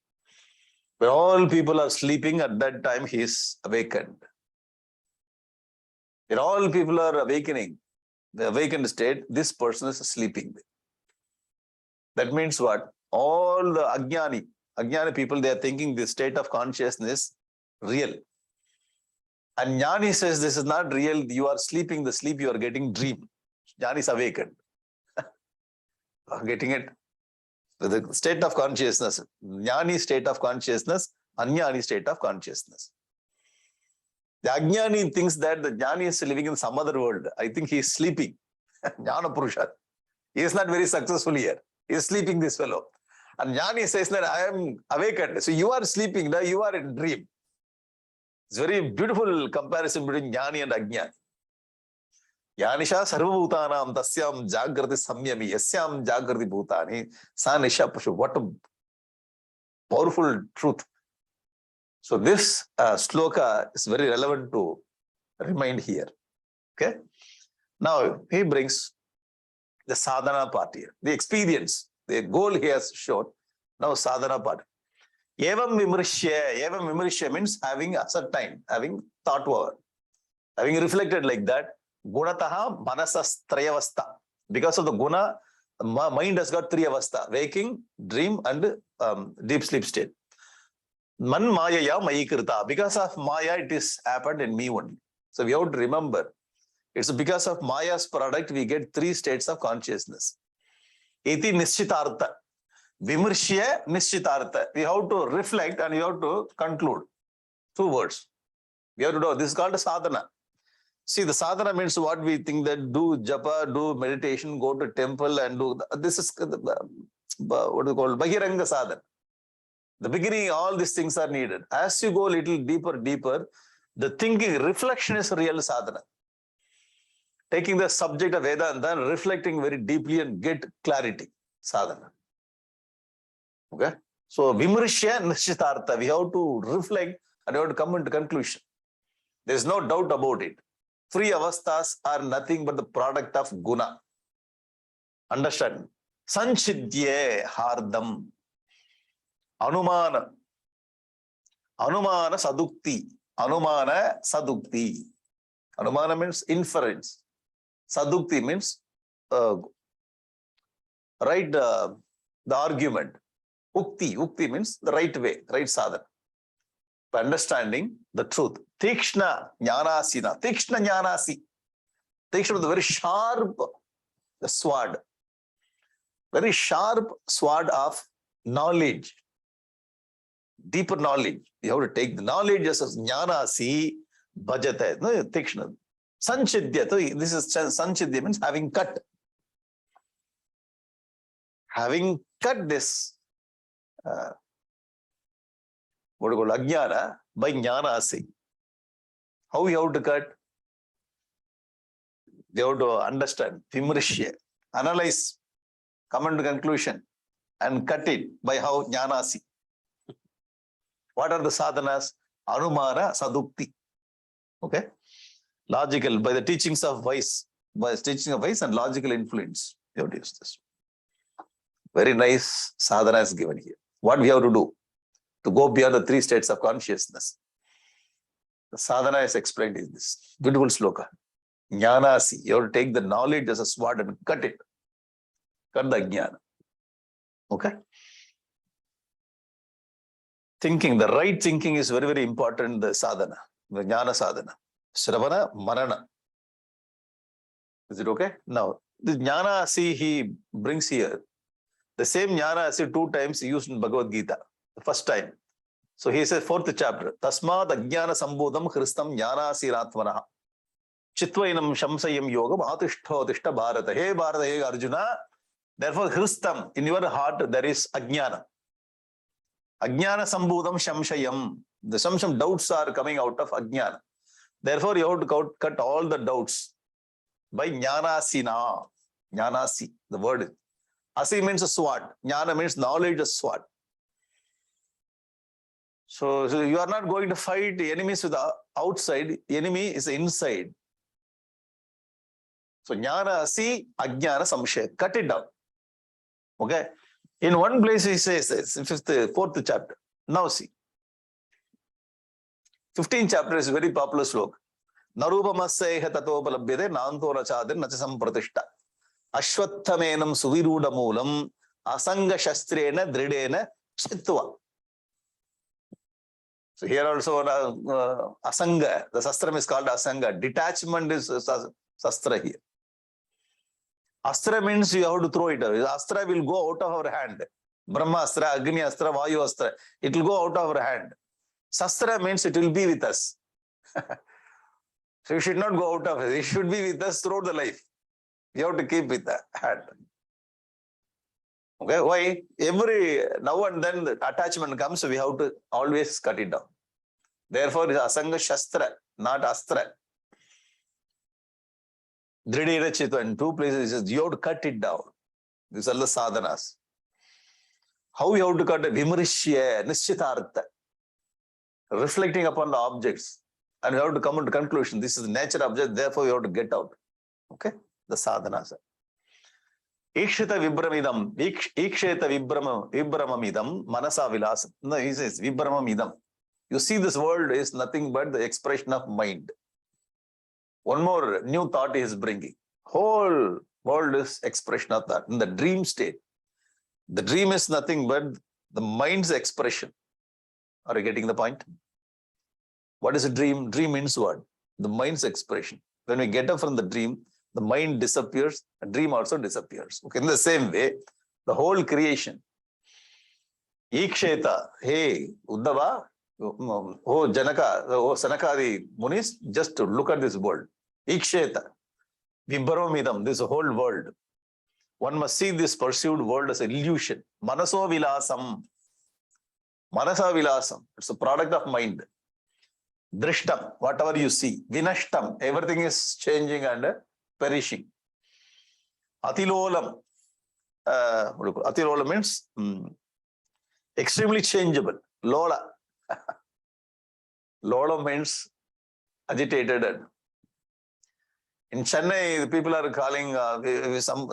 Speaker 3: When all people are sleeping, at that time he is awakened. When all people are awakening, the awakened state, this person is sleeping. That means what? All the Ajnani people, they are thinking this state of consciousness real. And Jnani says this is not real, you are sleeping, the sleep you are getting dream. Jnani is awakened. Getting it? The state of consciousness, Jnani state of consciousness, Ajnani state of consciousness. The Ajnani thinks that the Jnani is living in some other world. I think he is sleeping. Jnana Purusha. He is not very successful here. He is sleeping, this fellow. And Jnani says that I am awakened. So you are sleeping, now you are in dream. It's a very beautiful comparison between Jnani and Ajnani. Yanisha sarvabhutanam tasyam jagrati samyami yasyam jagrati bhutani sa nisha pashu. What a powerful truth. So this sloka is very relevant to remind here. Okay. Now he brings the sadhana part here. The experience, the goal he has shown. Now sadhana part. Evam vimrishya means having ascertained, having thought over, having reflected like that. Gunataha manasas trayavastha. Because of the guna, mind has got three avastha: waking, dream, and deep sleep state. Man mayaya mayikrita. Because of maya, it is happened in me only. So we have to remember, it's because of maya's product we get three states of consciousness. Iti nishchitartha. Vimrshya nishchitartha. We have to reflect and we have to conclude. 2 words. We have to do. This is called a sadhana. See, the sadhana means what we think that do japa, do meditation, go to temple and do. This is what is called Bahiranga sadhana. The beginning, all these things are needed. As you go a little deeper, the thinking, reflection is real sadhana. Taking the subject of Vedanta and reflecting very deeply and get clarity, sadhana. Okay? So, vimrishya nishchitartha. We have to reflect and we have to come into conclusion. There is no doubt about it. 3 avasthas are nothing but the product of guna. Understand? Sanchidye hardam. Anumana sadukti. Anumana sadukti. Anumana means inference. Sadukti means right, the argument. Ukti means the right way, right sadhana. By understanding the truth. Tikshna jnanasina. Tikshna jnanasi. Tikshna is a very sharp sword. Very sharp sword of knowledge. Deeper knowledge. You have to take the knowledge as jnanasi bhajate. No, tikshna. Sanchidya. This is sanchidya means having cut. Having cut this what do you call ajnana by jnanasi. How you have to cut? They have to understand, vimrishya, analyze, come to conclusion, and cut it by how jnanasi. What are the sadhanas? Anumana sadukti. Okay? Logical, by the teachings of vice, and logical influence. You have to use this. Very nice sadhana is given here. What we have to do to go beyond the 3 states of consciousness? The sadhana is explained in this beautiful sloka. Jnanasi. You have to take the knowledge as a sword and cut it. cut the ajnana. Okay? Thinking, the right thinking is very, very important in the sadhana, the jnana sadhana. Shravana, manana. Is it okay? Now, the jnana, see, he brings here. The same jnana, see, 2 times used in Bhagavad Gita. The first time. So he says, 4th chapter. Tasmad ajnana sambodham khristam jnana siratmanaha. Chitvainam shamsayam yogam atishthotishta bharata. Hey Bharata, hey Arjuna. Therefore, khristam, in your heart, there is ajnana. Ajnana sambodham shamsayam. The shamsam doubts are coming out of ajnana. Therefore, you have to cut all the doubts by jnanasina. Jnanasi, the word is. Asi means a sword. Jnana means knowledge of sword. So you are not going to fight enemies with the outside. Enemy is inside. So jnana asi, ajnana samshaya. Cut it down. Okay. In one place he says this, 4th chapter. Now see. 15th chapter is a very popular sloka. Narupamasya tato palabhyate nanto rachadir nachasam pratishta. Ashwattamenam suviruda moolam asanga shastrena dridena chitva. So here also asanga, the sastram is called asanga. Detachment is sastra here. Astra means you have to throw it away. Astra will go out of our hand. Brahma astra, Agni astra, Vayu astra. It will go out of our hand. Sastra means it will be with us. So you should not go out of it. It should be with us throughout the life. You have to keep with the hand. Okay, why? Every now and then the attachment comes, so we have to always cut it down. Therefore, it's asanga shastra, not astra. Dridira Chitva, in 2 places, it says you have to cut it down. These are the sadhanas. How you have to cut it? Vimarishya, nischitartha. Reflecting upon the objects. And you have to come to conclusion. This is the nature object, therefore you have to get out. Okay? The sadhanas. Ikshita vibramidam, iksheta vibramamidam, manasa vilasam. No, he says vibramamidam. You see, this world is nothing but the expression of mind. One more new thought he is bringing. Whole world is expression of that. In the dream state, the dream is nothing but the mind's expression. Are you getting the point? What is a dream? Dream means what? The mind's expression. When we get up from the dream, the mind disappears, the dream also disappears. Okay, in the same way, the whole creation. Iksheta, hey, Uddhava, oh Janaka, oh Sanakadi Munis, just to look at this world. Iksheta, Vibharamidam, this whole world. One must see this perceived world as an illusion. Manaso vilasam. Manasa vilasam. It's a product of mind. Drishtam, whatever you see. Vinashtam, everything is changing and perishing. Atilolam. Atilolam means extremely changeable. Lola. Lola means agitated. In Chennai, the people are calling,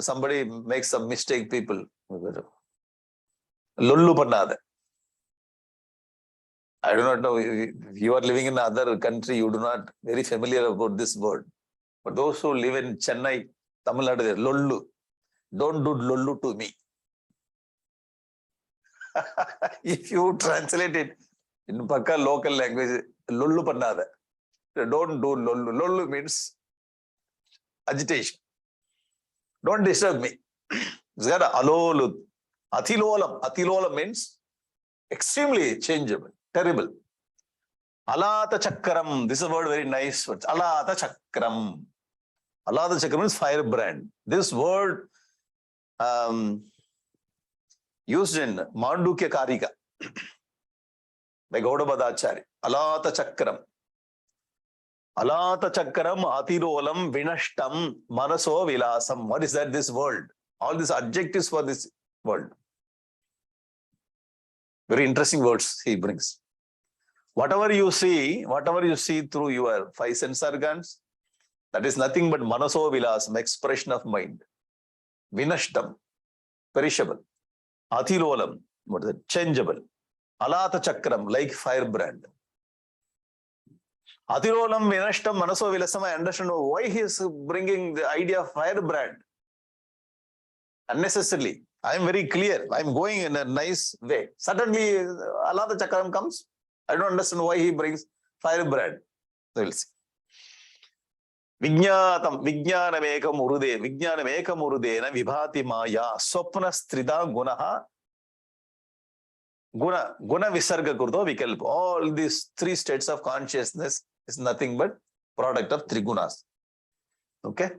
Speaker 3: somebody makes some mistake, people. Lullu pannada. I do not know, if you are living in another country, you do not very familiar about this word. But those who live in Chennai, Tamil Nadu, lollu. Don't do lollu to me. If you translate it in Pakka local language, lollu pannada. Don't do lollu. Lollu means agitation. Don't disturb me. It's got alolu. Athilolam. Athilolam means extremely changeable. Terrible. Alata chakram. This is a word very nice word. Alata chakram. Alata chakram means firebrand. This word used in Mandukya Karika by Gaudabadachari. Alata chakram. Alata chakram atirolam vinashtam manaso vilasam. What is that? This world. All these adjectives for this world. Very interesting words he brings. Whatever you see through your 5 sense organs, that is nothing but manaso vilasam, expression of mind. Vinashtam, perishable. Atilolam, what is it? Changeable. Alata chakram, like firebrand. Atirolam vinashtam manaso vilasam. I understand why he is bringing the idea of firebrand. Unnecessarily. I am very clear. I am going in a nice way. Suddenly, Allah the Chakram comes. I don't understand why he brings firebrand. We'll see. Vijñātam, vijñānamekam urude, vijñānamekam urudena vibhati maya, swapna strida gunaha, guna visarga kurdo vikalpa. All these three states of consciousness is nothing but product of three gunas. Okay?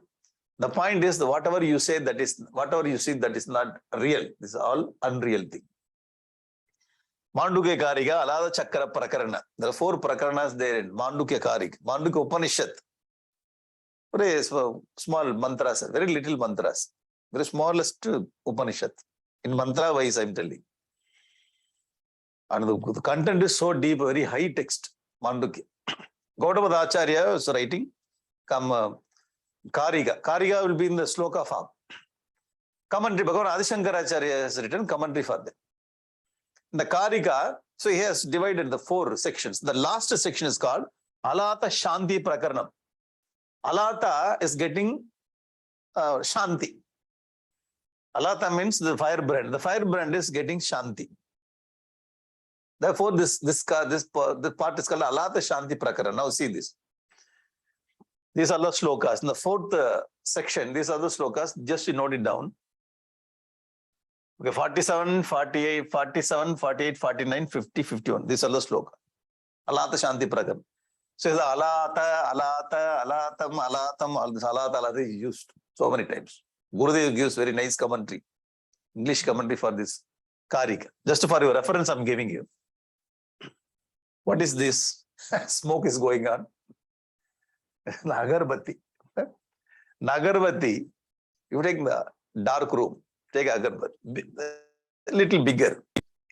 Speaker 3: The point is that whatever you say that is, whatever you see that is not real. This is all unreal thing. Mandukya Karika, Alada Chakra Prakarana. There are 4 Prakaranas there in Mandukya Karik. Mandukya Upanishad. Very small mantras, very little mantras. Very smallest Upanishad. In mantra wise, I am telling. And the content is so deep, very high text. Mandukya. Gautama Acharya is writing. Karika. Karika will be in the sloka form. Commentary. Bhagavan Adi Shankaracharya has written commentary for them. The Karika, so he has divided the 4 sections. The last section is called Alata Shanti Prakaranam. Alata is getting Shanti. Alata means the firebrand. The firebrand is getting Shanti. Therefore, this part is called Alata Shanti Prakaranam. Now see this. These are the slokas. In the 4th section, these are the slokas. Just you note it down. Okay, 47, 48, 47, 48, 49, 50, 51. These are the slokas. Alata Shanti Prakaranam. So the alatam, all this alata is used so many times. Gurudev gives very nice commentary, English commentary for this Karika. Just for your reference, I'm giving you. What is this? Smoke is going on. Agarbatti. Agarbatti, you take the dark room, take agarbatti, a little bigger.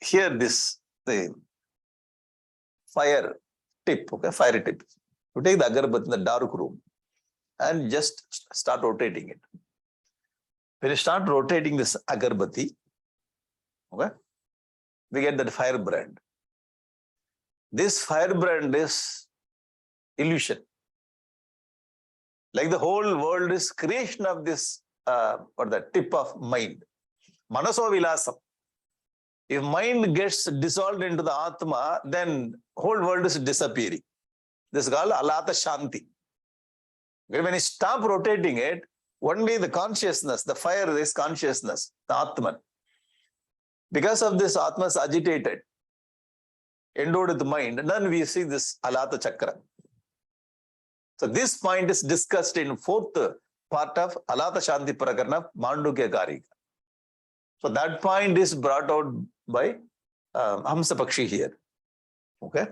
Speaker 3: Here the fire tip, okay, fire tip. You take the agarbatti in the dark room and just start rotating it. When you start rotating this agarbatti, okay, we get that firebrand. This firebrand is illusion. Like the whole world is creation of this, or the tip of mind. Manaso vilasam. If mind gets dissolved into the Atma, then whole world is disappearing. This is called Alata Shanti. When you stop rotating it, only the consciousness, the fire is consciousness, the Atman. Because of this, Atma is agitated, endowed with the mind, and then we see this Alata Chakra. So this point is discussed in 4th part of Alata Shanti Prakarana, Mandukya Karika. So that point is brought out by Hamsa Pakshi here. Okay.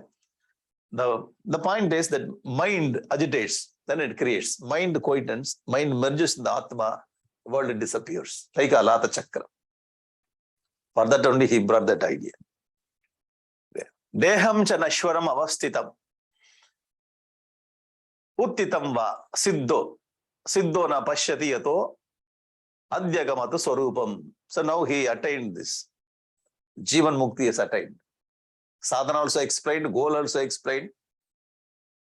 Speaker 3: The point is that mind agitates, then it creates. Mind quietens, mind merges in the Atma, world disappears. Like Alata Chakra. For that only he brought that idea. Deham cha nashwaram avastitam. Uttitam va siddho. Siddho na pashyati yato adyagamatu swarupam. So now he attained this. Jivan Mukti is attained. Sadhana also explained, goal also explained,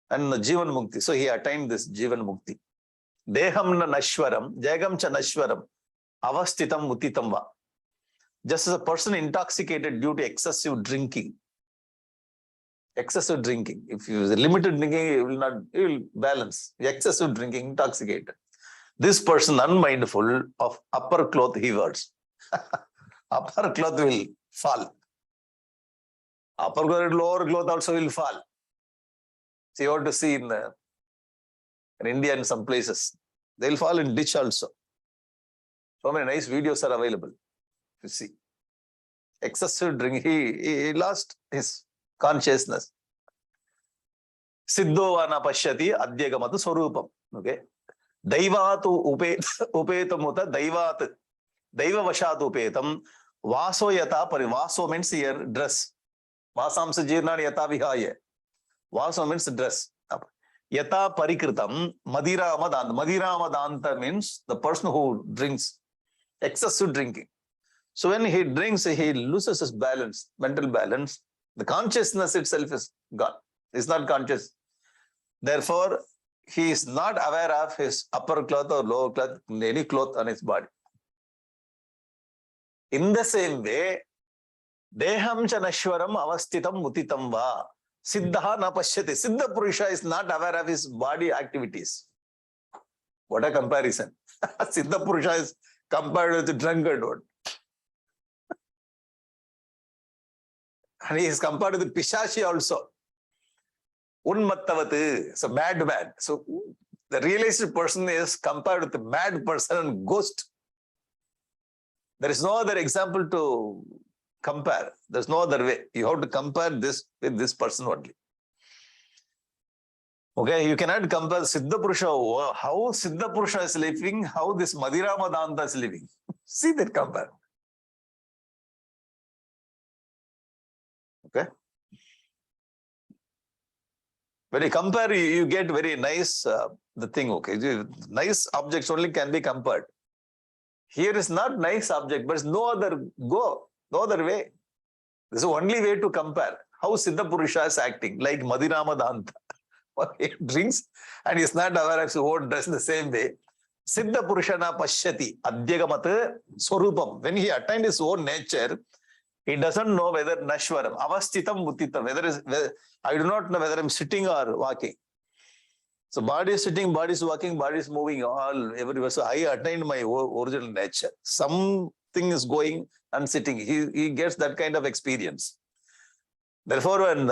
Speaker 3: and Jivan Mukti. So he attained this Jivan Mukti. Deham na nashwaram, jagam cha nashwaram, avastitam utitam va. Just as a person intoxicated due to excessive drinking. Excessive drinking. If you use limited drinking, it will balance. Excessive drinking, intoxicated. This person unmindful of upper cloth heavers. Upper cloth will fall. Upper cloth, lower cloth also will fall. So you ought to see in India and some places. They will fall in ditch also. So many nice videos are available. You see. Excessive drink. He lost his consciousness. Siddho vana pashyati adyagamatu swarupam. Okay. Daivatu upetamuta daivat. Daiva vashat upetam. Vaso yata parivaso means here dress. Vasamsa jirnani yata vihaya. Vaso means dress. Yata parikritam madira amadanta. Madira amadanta means the person who drinks. Excessive drinking. So when he drinks, he loses his balance, mental balance. The consciousness itself is gone. He's not conscious. Therefore, he is not aware of his upper cloth or lower cloth, any cloth on his body. In the same way, Deham chanashwaram avastitam mutitam va. Siddha na pashyati. Siddha Purusha is not aware of his body activities. What a comparison. Siddha Purusha is compared with the drunkard one. And he is compared with the Pishachi also. Unmattavatu. So madman. So the realized person is compared with the mad person and ghost. There is no other example to compare. There's no other way. You have to compare this with this person only. Okay, you cannot compare Siddha Purusha, how Siddha Purusha is living, how this Madhira Madanta is living. See that compare. Okay. When you compare, you get very nice, the thing, okay. Nice objects only can be compared. Here is not nice object, but it's no other way. This is the only way to compare. How Siddha Purusha is acting, like Madhira Madanta. He drinks and he is not aware of his own dress in the same way. Siddha Purushana Pashyati Adhyagamata Swarupam. When he attained his own nature, he doesn't know whether Nashwaram, Avastitam Mutitam, I do not know whether I'm sitting or walking. So body is sitting, body is walking, body is moving, all everywhere. So I attained my original nature. Something is going and sitting. He gets that kind of experience. Therefore, when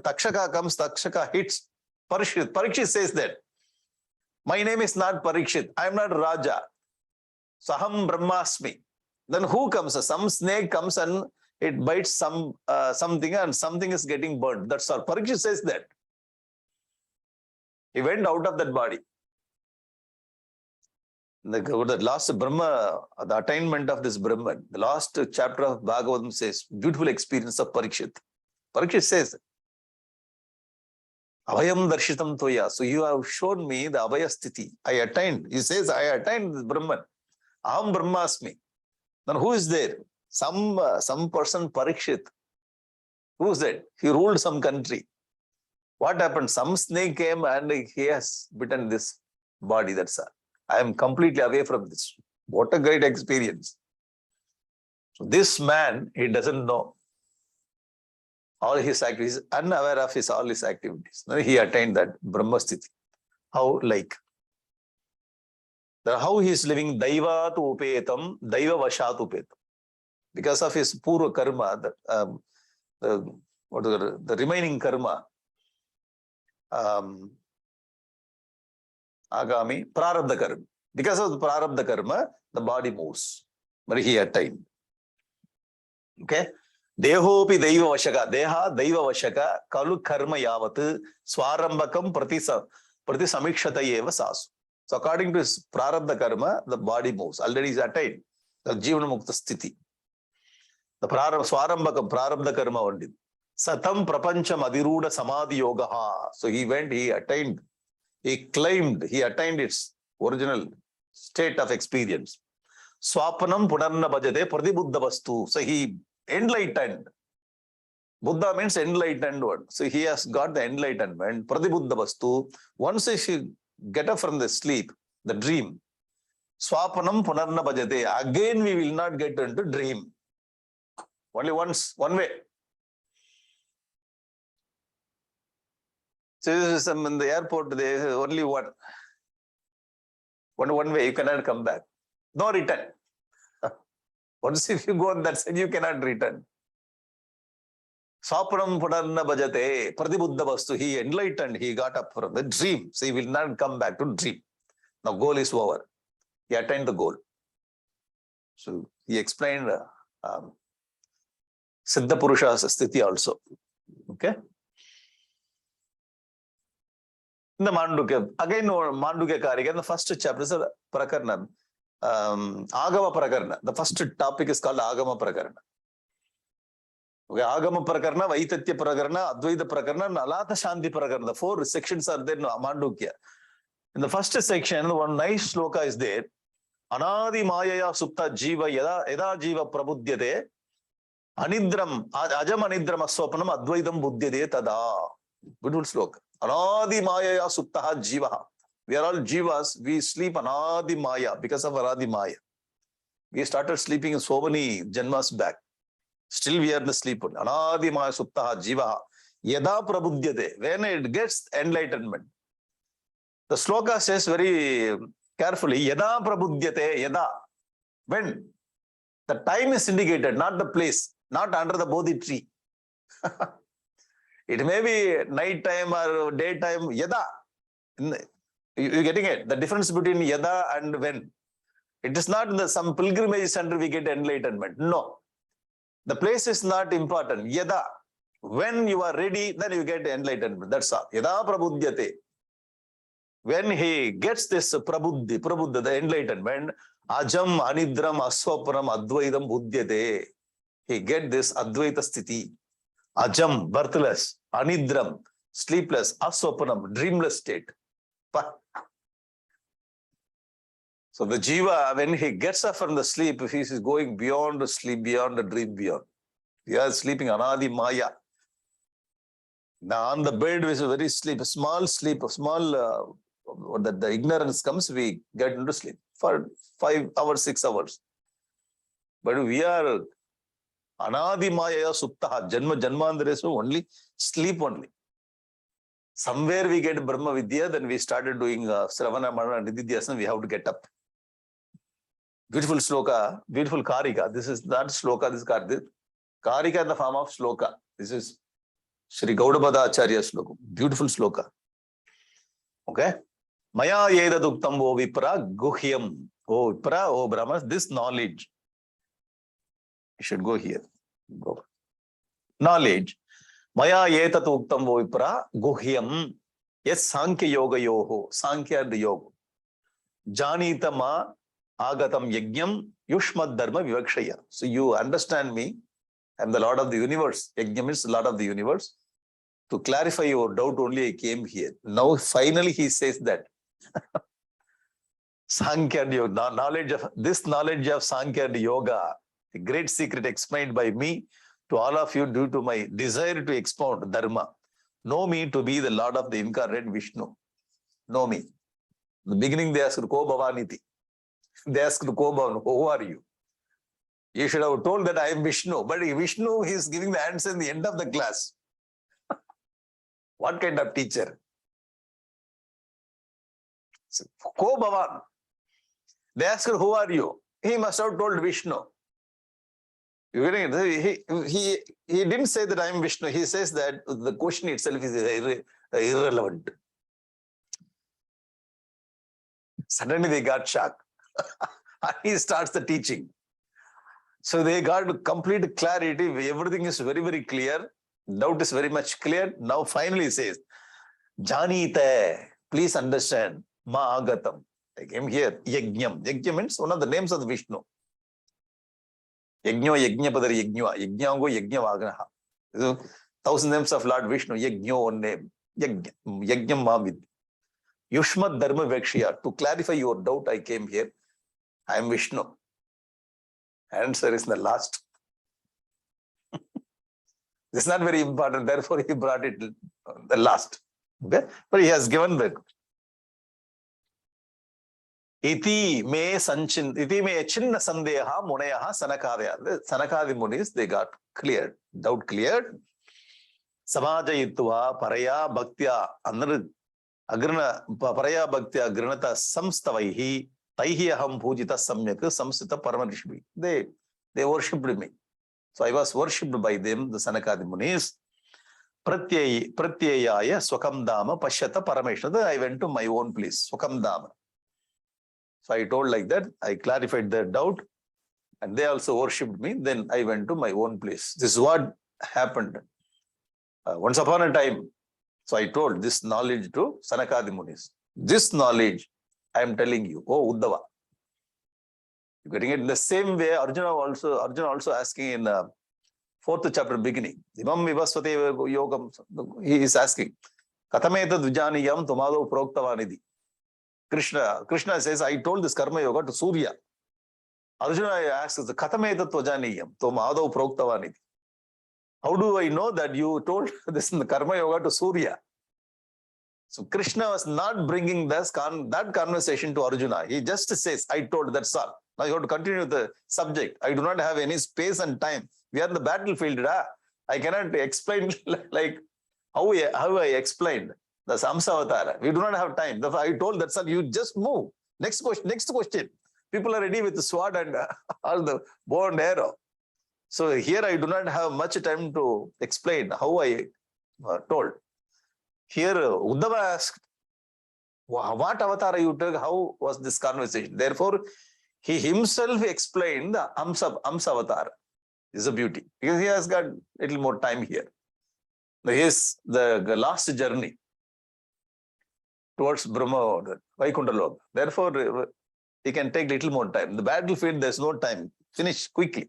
Speaker 3: Takshaka comes, Takshaka hits Parikshit. Parikshit says that, my name is not Parikshit. I am not Raja. Saham Brahmasmi. Then who comes? Some snake comes and it bites something and something is getting burnt. That's all. Parikshit says that. He went out of that body. The last Brahma, the attainment of this Brahman, the last chapter of Bhagavatam says, beautiful experience of Parikshit. Parikshit says, Abhayam darshitam toya. So you have shown me the Abhaya Sthiti. I attained. He says, I attained this Brahman. Aham Brahmasmi. Then who is there? Some person, Parikshit. Who is that? He ruled some country. What happened? Some snake came and he has bitten this body. That's all. I am completely away from this. What a great experience. So this man, he doesn't know all his activities, unaware of all his activities. He attained that Brahma Sthiti. How like? How he is living Daiva tu upetam, Daiva vashat upetam. Because of his purva karma, the remaining karma, Agami, Prarabdha karma. Because of the Prarabdha karma, the body moves. But he attained. Okay? Dehopi Daiva Vashaka, Deha Daiva Vashaka, Kalu Karma Yavat, Swarambakam Pratisamikshata Eva Sasu. So according to his Prarabdha karma, the body moves. Already is attained. The Jivana Mukta Sthiti. The Swarambakam Prarabdha karma only. Satam Prapancham Adiruda Samadhi Yogaha. So he went, he attained, he claimed, he attained its original state of experience. Swapanam Punarna Bhajate Pradibuddha Vastu. So he enlightened. Buddha means enlightened word. So he has got the enlightenment. Pradibuddha Vastu. Once he get up from the sleep, the dream, Swapanam Punarna Bhajate. Again we will not get into dream. Only once, one way. So in the airport, there is only one way. You cannot come back. No return. Once if you go on that side, you cannot return. Swapanam Punarna Bhajate, Pradibuddha Vastu. He enlightened, he got up from the dream. So he will not come back to dream. Now goal is over. He attained the goal. So he explained Siddha Purusha's Sthiti also. Okay? In the Mandukya, again, Mandukya Karika, the first chapter is Prakarna, Agama Prakarna. The first topic is called Agama Prakarna. Okay, Agama Prakarna, Vaitatya Prakarna, Advaita Prakarna, and Alata Shanti Prakarna. The 4 sections are there in Mandukya. In the first section, one nice sloka is there. Anadi Mayaya Supta Jiva Yada Jiva Prabudyate Anidram Ajam Anidram Aswapanam Advaitam Buddhyate Tada. Beautiful sloka. Anadi Maya Suptaha Jivaha. We are all Jivas. We sleep Anadi Maya because of Anadi Maya. We started sleeping so many janmas back. Still we are in the sleep. Anadi maya suptaha jivaha yada prabudyate. When it gets enlightenment. The sloka says very carefully, yada prabudyate, yada. When? The time is indicated, not the place, not under the Bodhi tree. It may be night time or daytime, yada. You're getting it? The difference between yada and when. It is not in some pilgrimage center we get enlightenment. No. The place is not important. Yada. When you are ready, then you get enlightenment. That's all. Yada prabudyate. When he gets this prabuddha, the enlightenment, ajam, anidram, aswapram, advaitam, buddhyate. He get this advaita sthiti. Ajam, birthless, anidram, sleepless, aswapanam, dreamless state. So the jiva, when he gets up from the sleep, he is going beyond the sleep, beyond the dream, beyond. He is sleeping anadi maya. Now on the bed is a very sleep, a small, that the ignorance comes, we get into sleep for 5 hours, 6 hours. But we are anadi maya suptaha, janmandare, so only sleep only. Somewhere we get Brahma Vidya, then we started doing Sravana, Manana, Nididhyasana, we have to get up. Beautiful sloka, beautiful karika. This is not sloka, this is karika. Karika in the form of sloka. This is Sri Gaudapada Acharya sloka. Beautiful sloka. Okay? Maya yeda duktam o vipra guhyam. O vipra, o Brahmas, this knowledge. You should go here. Go. Knowledge. Maya yeta duktam o vipra guhyam. Yes, Sankhya yoga yoho. Sankhya the yoga. Janita ma agatam yajnam yushmad dharma vivakshaya. So you understand me. I am the Lord of the universe. Yajnam is the Lord of the universe. To clarify your doubt only I came here. Now finally he says that. Sankhya and yoga, knowledge of Sankhya and yoga, a great secret explained by me to all of you due to my desire to expound dharma. Know me to be the Lord of the incarnate Vishnu. Know me. In the beginning they asked, Ko Bhavaniti. They asked, Ko Bhavan, who are you? You should have told that I am Vishnu. But Vishnu is giving the answer in the end of the class. What kind of teacher? Ko Bhavan. They asked, who are you? He must have told Vishnu. You getting it? He didn't say that I am Vishnu. He says that the question itself is irrelevant. Suddenly they got shocked. And he starts the teaching. So they got complete clarity. Everything is very, very clear. Doubt is very much clear. Now finally he says, Janite, please understand, ma agatam. I came here, yajnam. Yajnam means one of the names of the Vishnu. Yajno, yajnapadar, yajnwa. Yajnyango, yajnavaganaha. 1,000 names of Lord Vishnu. Yajno, one name. Yajnam mavid. Yushmat dharma vivakshaya. To clarify your doubt, I came here. I am Vishnu. Answer is in the last. This is not very important. Therefore, he brought it the last. Okay? But he has given the Iti me chinna sandeha munayaha sanakadaya. The Sanakadi Munis, they got cleared. Doubt cleared. Samajayitva paraya bhaktya agrana paraya bhaktya agranata samstavaihi taihi aham pujita samyak samsita paramarishmi. They worshipped me. So I was worshipped by them, the Sanakadi Munis. Pratyayaya swakam dama pashyata parameshna. Then I went to my own place, swakam dama. So I told like that, I clarified their doubt, and they also worshipped me. Then I went to my own place. This is what happened. Once upon a time, so I told this knowledge to Sanakadi Munis. This knowledge, I am telling you, oh Uddhava. You're getting it in the same way. Arjuna also asking in 4th chapter beginning. Imam vivasvate yogam. He is asking, Katameta dvijaniyam tomado proktavanidhi. Krishna says, I told this karma yoga to Surya. Arjuna asks, Katameta tvajaniyam tomado proktavanidhi. How do I know that you told this karma yoga to Surya? So Krishna was not bringing that conversation to Arjuna. He just says, I told, that's all. Now you have to continue with the subject. I do not have any space and time. We are in the battlefield. I cannot explain like how I explained the Hamsa avatar. We do not have time. Therefore, I told that, son, you just move. Next question. People are ready with the sword and all the bow and arrow. So here I do not have much time to explain how I told. Here Uddhava asked, what avatar you took? How was this conversation? Therefore, he himself explained the Hamsa avatar. This is a beauty. Because he has got a little more time here. His the last journey towards Brahma, Vaikuntha Loka. Therefore, he can take little more time. The battlefield, there's no time. Finish quickly.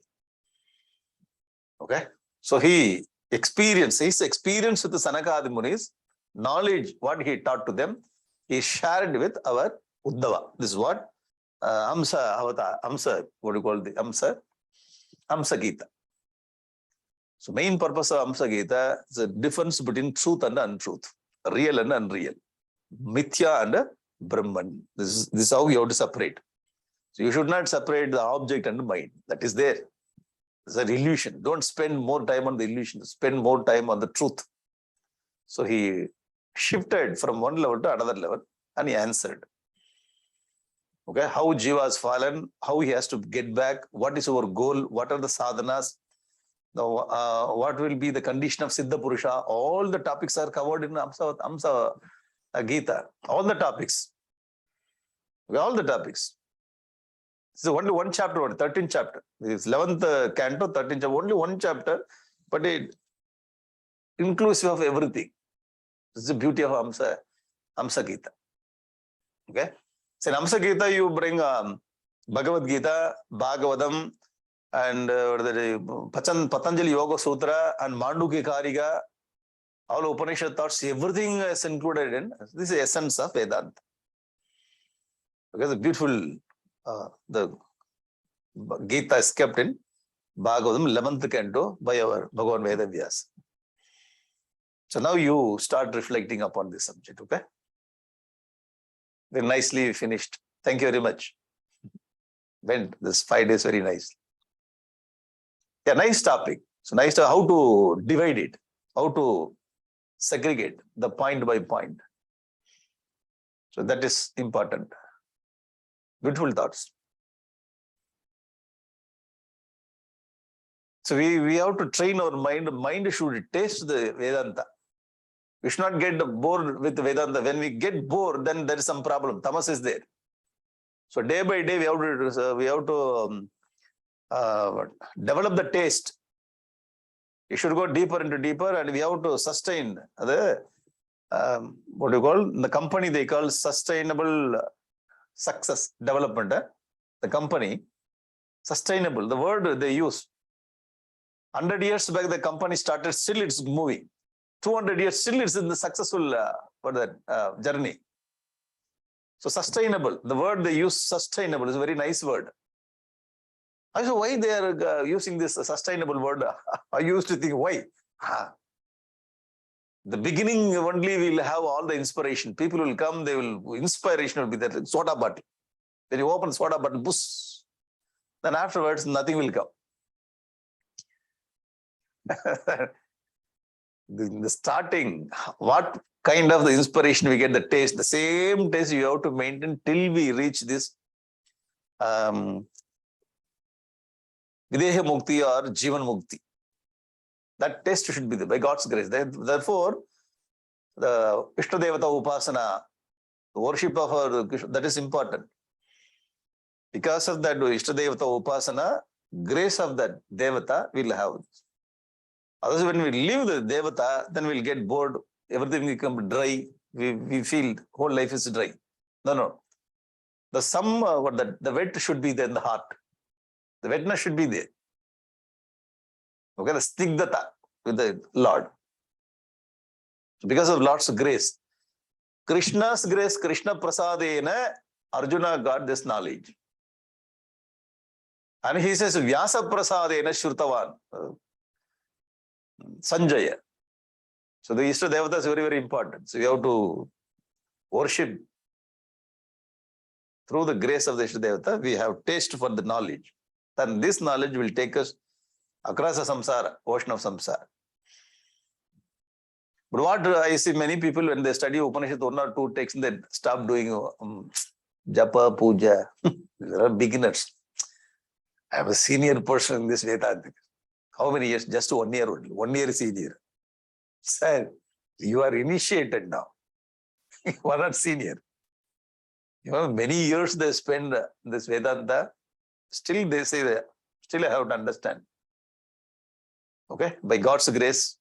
Speaker 3: Okay? So his experience with the Sanakadi Munis, knowledge, what he taught to them, he shared with our Uddhava. This is what Hamsa avatar, Hamsa, what do you call the Hamsa? Hamsa Geeta. So main purpose of Hamsa Geeta is the difference between truth and untruth, real and unreal, Mithya and Brahman. This is how you have to separate. So you should not separate the object and the mind. That is there. It's an illusion. Don't spend more time on the illusion. Spend more time on the truth. So he shifted from one level to another level and he answered. Okay, how Jiva has fallen, how he has to get back, what is our goal, what are the sadhanas, what will be the condition of Siddha Purusha. All the topics are covered in Hamsa Geeta. All the topics. Okay, all the topics. So only one chapter, 13th chapter. It's 11th canto, 13th chapter, only one chapter, but it inclusive of everything. This is the beauty of Hamsa Geeta. Okay? So in Hamsa Geeta, you bring Bhagavad Gita, Bhagavatam, and Patanjali Yoga Sutra, and Mandukya Karika, all Upanishad thoughts, everything is included in this is the essence of Vedanta. Okay, the beautiful the Gita is kept in Bhagavatam, 11th canto by our Bhagavan Vedavyasa. So now you start reflecting upon this subject, okay? Very nicely finished. Thank you very much. Went this 5 days very nice. Yeah, nice topic. So nice to how to divide it, how to segregate the point by point. So that is important. Beautiful thoughts. So we have to train our mind. Mind should taste the Vedanta. We should not get bored with Vedanta. When we get bored, then there is some problem. Tamas is there. So day by day, we have to develop the taste. You should go deeper into deeper, and we have to sustain the what do you call the company? They call sustainable success development. The company sustainable. The word they use. 100 years back, the company started. Still, it's moving. 200 years, still it's in the successful journey. So sustainable, the word they use, sustainable, is a very nice word. I said, why they are using this sustainable word? I used to think, why? The beginning only will have all the inspiration. People will come, they will, inspiration will be there, soda bottle. When you open soda bottle, boosh. Then afterwards, nothing will come. The starting, what kind of the inspiration we get, the taste, the same taste you have to maintain till we reach this Videha Mukti or Jivan Mukti. That taste should be there by God's grace. Therefore, the Ishtadevata Upasana, the worship of our, that is important. Because of that Ishtadevata Upasana, grace of that Devata will have. Otherwise, when we leave the Devata, then we'll get bored. Everything will become dry. We feel whole life is dry. No. The wet should be there in the heart. The wetness should be there. Okay, the snigdhata with the Lord. So because of Lord's grace, Krishna's grace, Krishna Prasadena, Arjuna got this knowledge. And he says, Vyasa Prasadena Shrutavan. Sanjaya. So the Ishta Devata is very, very important. So you have to worship through the grace of the Ishtadevata, we have taste for the knowledge. Then this knowledge will take us across the samsara, ocean of samsara. But what I see many people when they study Upanishad 1 or 2 texts, they stop doing japa, puja. They are beginners. I am a senior person in this Vedanta. How many years? Just 1 year only. 1 year senior. Sir, you are initiated now. You are not senior. You know, many years they spend this Vedanta. Still they say that, still I have to understand. Okay? By God's grace,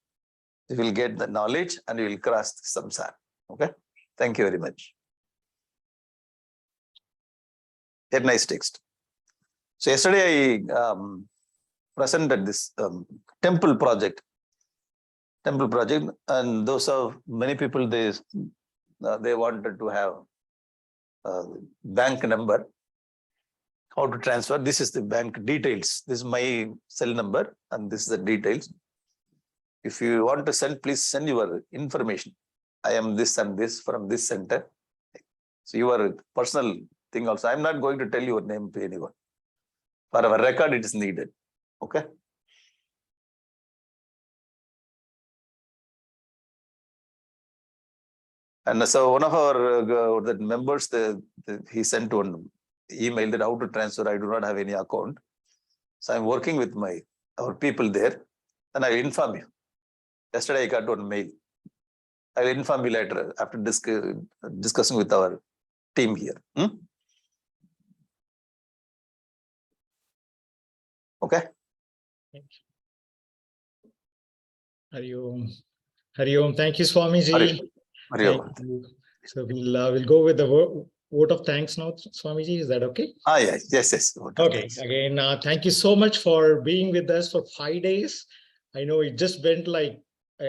Speaker 3: you will get the knowledge and you will cross the samsara. Okay? Thank you very much. A nice text. So yesterday I presented this temple project, and those of many people they wanted to have bank number, how to transfer. This is the bank details. This is my cell number and this is the details. If you want to send, please send your information. I am this and this from this center. So your personal thing also. I am not going to tell your name to anyone. For our record, it is needed. Okay. And so one of our the members, he sent one email that how to transfer. I do not have any account. So I'm working with our people there, and I will inform you. Yesterday I got one mail. I will inform you later after discussing with our team here. Okay.
Speaker 4: Thank you. Hari Om. Hari Om. Thank you, Swamiji.
Speaker 3: Hari Om.
Speaker 4: Thank you. So we'll go with the vote of thanks now, Swamiji. Is that okay?
Speaker 3: Yes.
Speaker 4: Okay. Again, thank you so much for being with us for 5 days. I know it just went like,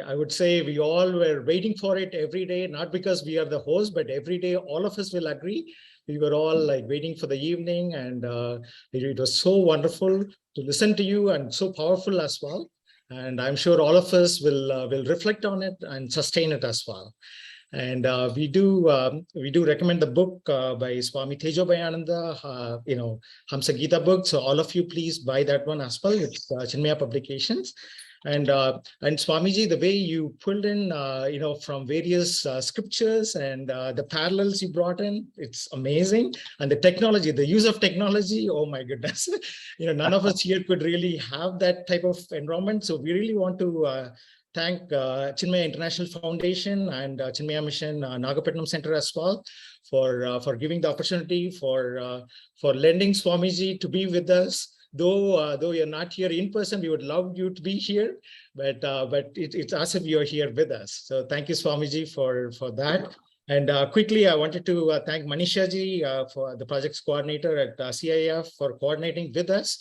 Speaker 4: I would say we all were waiting for it every day, not because we are the host, but every day all of us will agree. We were all like waiting for the evening, and it was so wonderful to listen to you and so powerful as well. And I'm sure all of us will reflect on it and sustain it as well. And we do recommend the book by Swami Tejobayananda, Hamsa Geeta book. So all of you, please buy that one as well. It's Chinmaya Publications. And Swamiji, the way you pulled in, from various scriptures and the parallels you brought in, it's amazing. And the technology, the use of technology, oh my goodness, none of us here could really have that type of environment. So we really want to thank Chinmaya International Foundation and Chinmaya Mission Nagapattinam Center as well for giving the opportunity for lending Swamiji to be with us. Though you're not here in person, we would love you to be here, but it's as if you're here with us. So thank you, Swamiji, for that. And quickly, I wanted to thank Manisha ji for the projects coordinator at CIF for coordinating with us.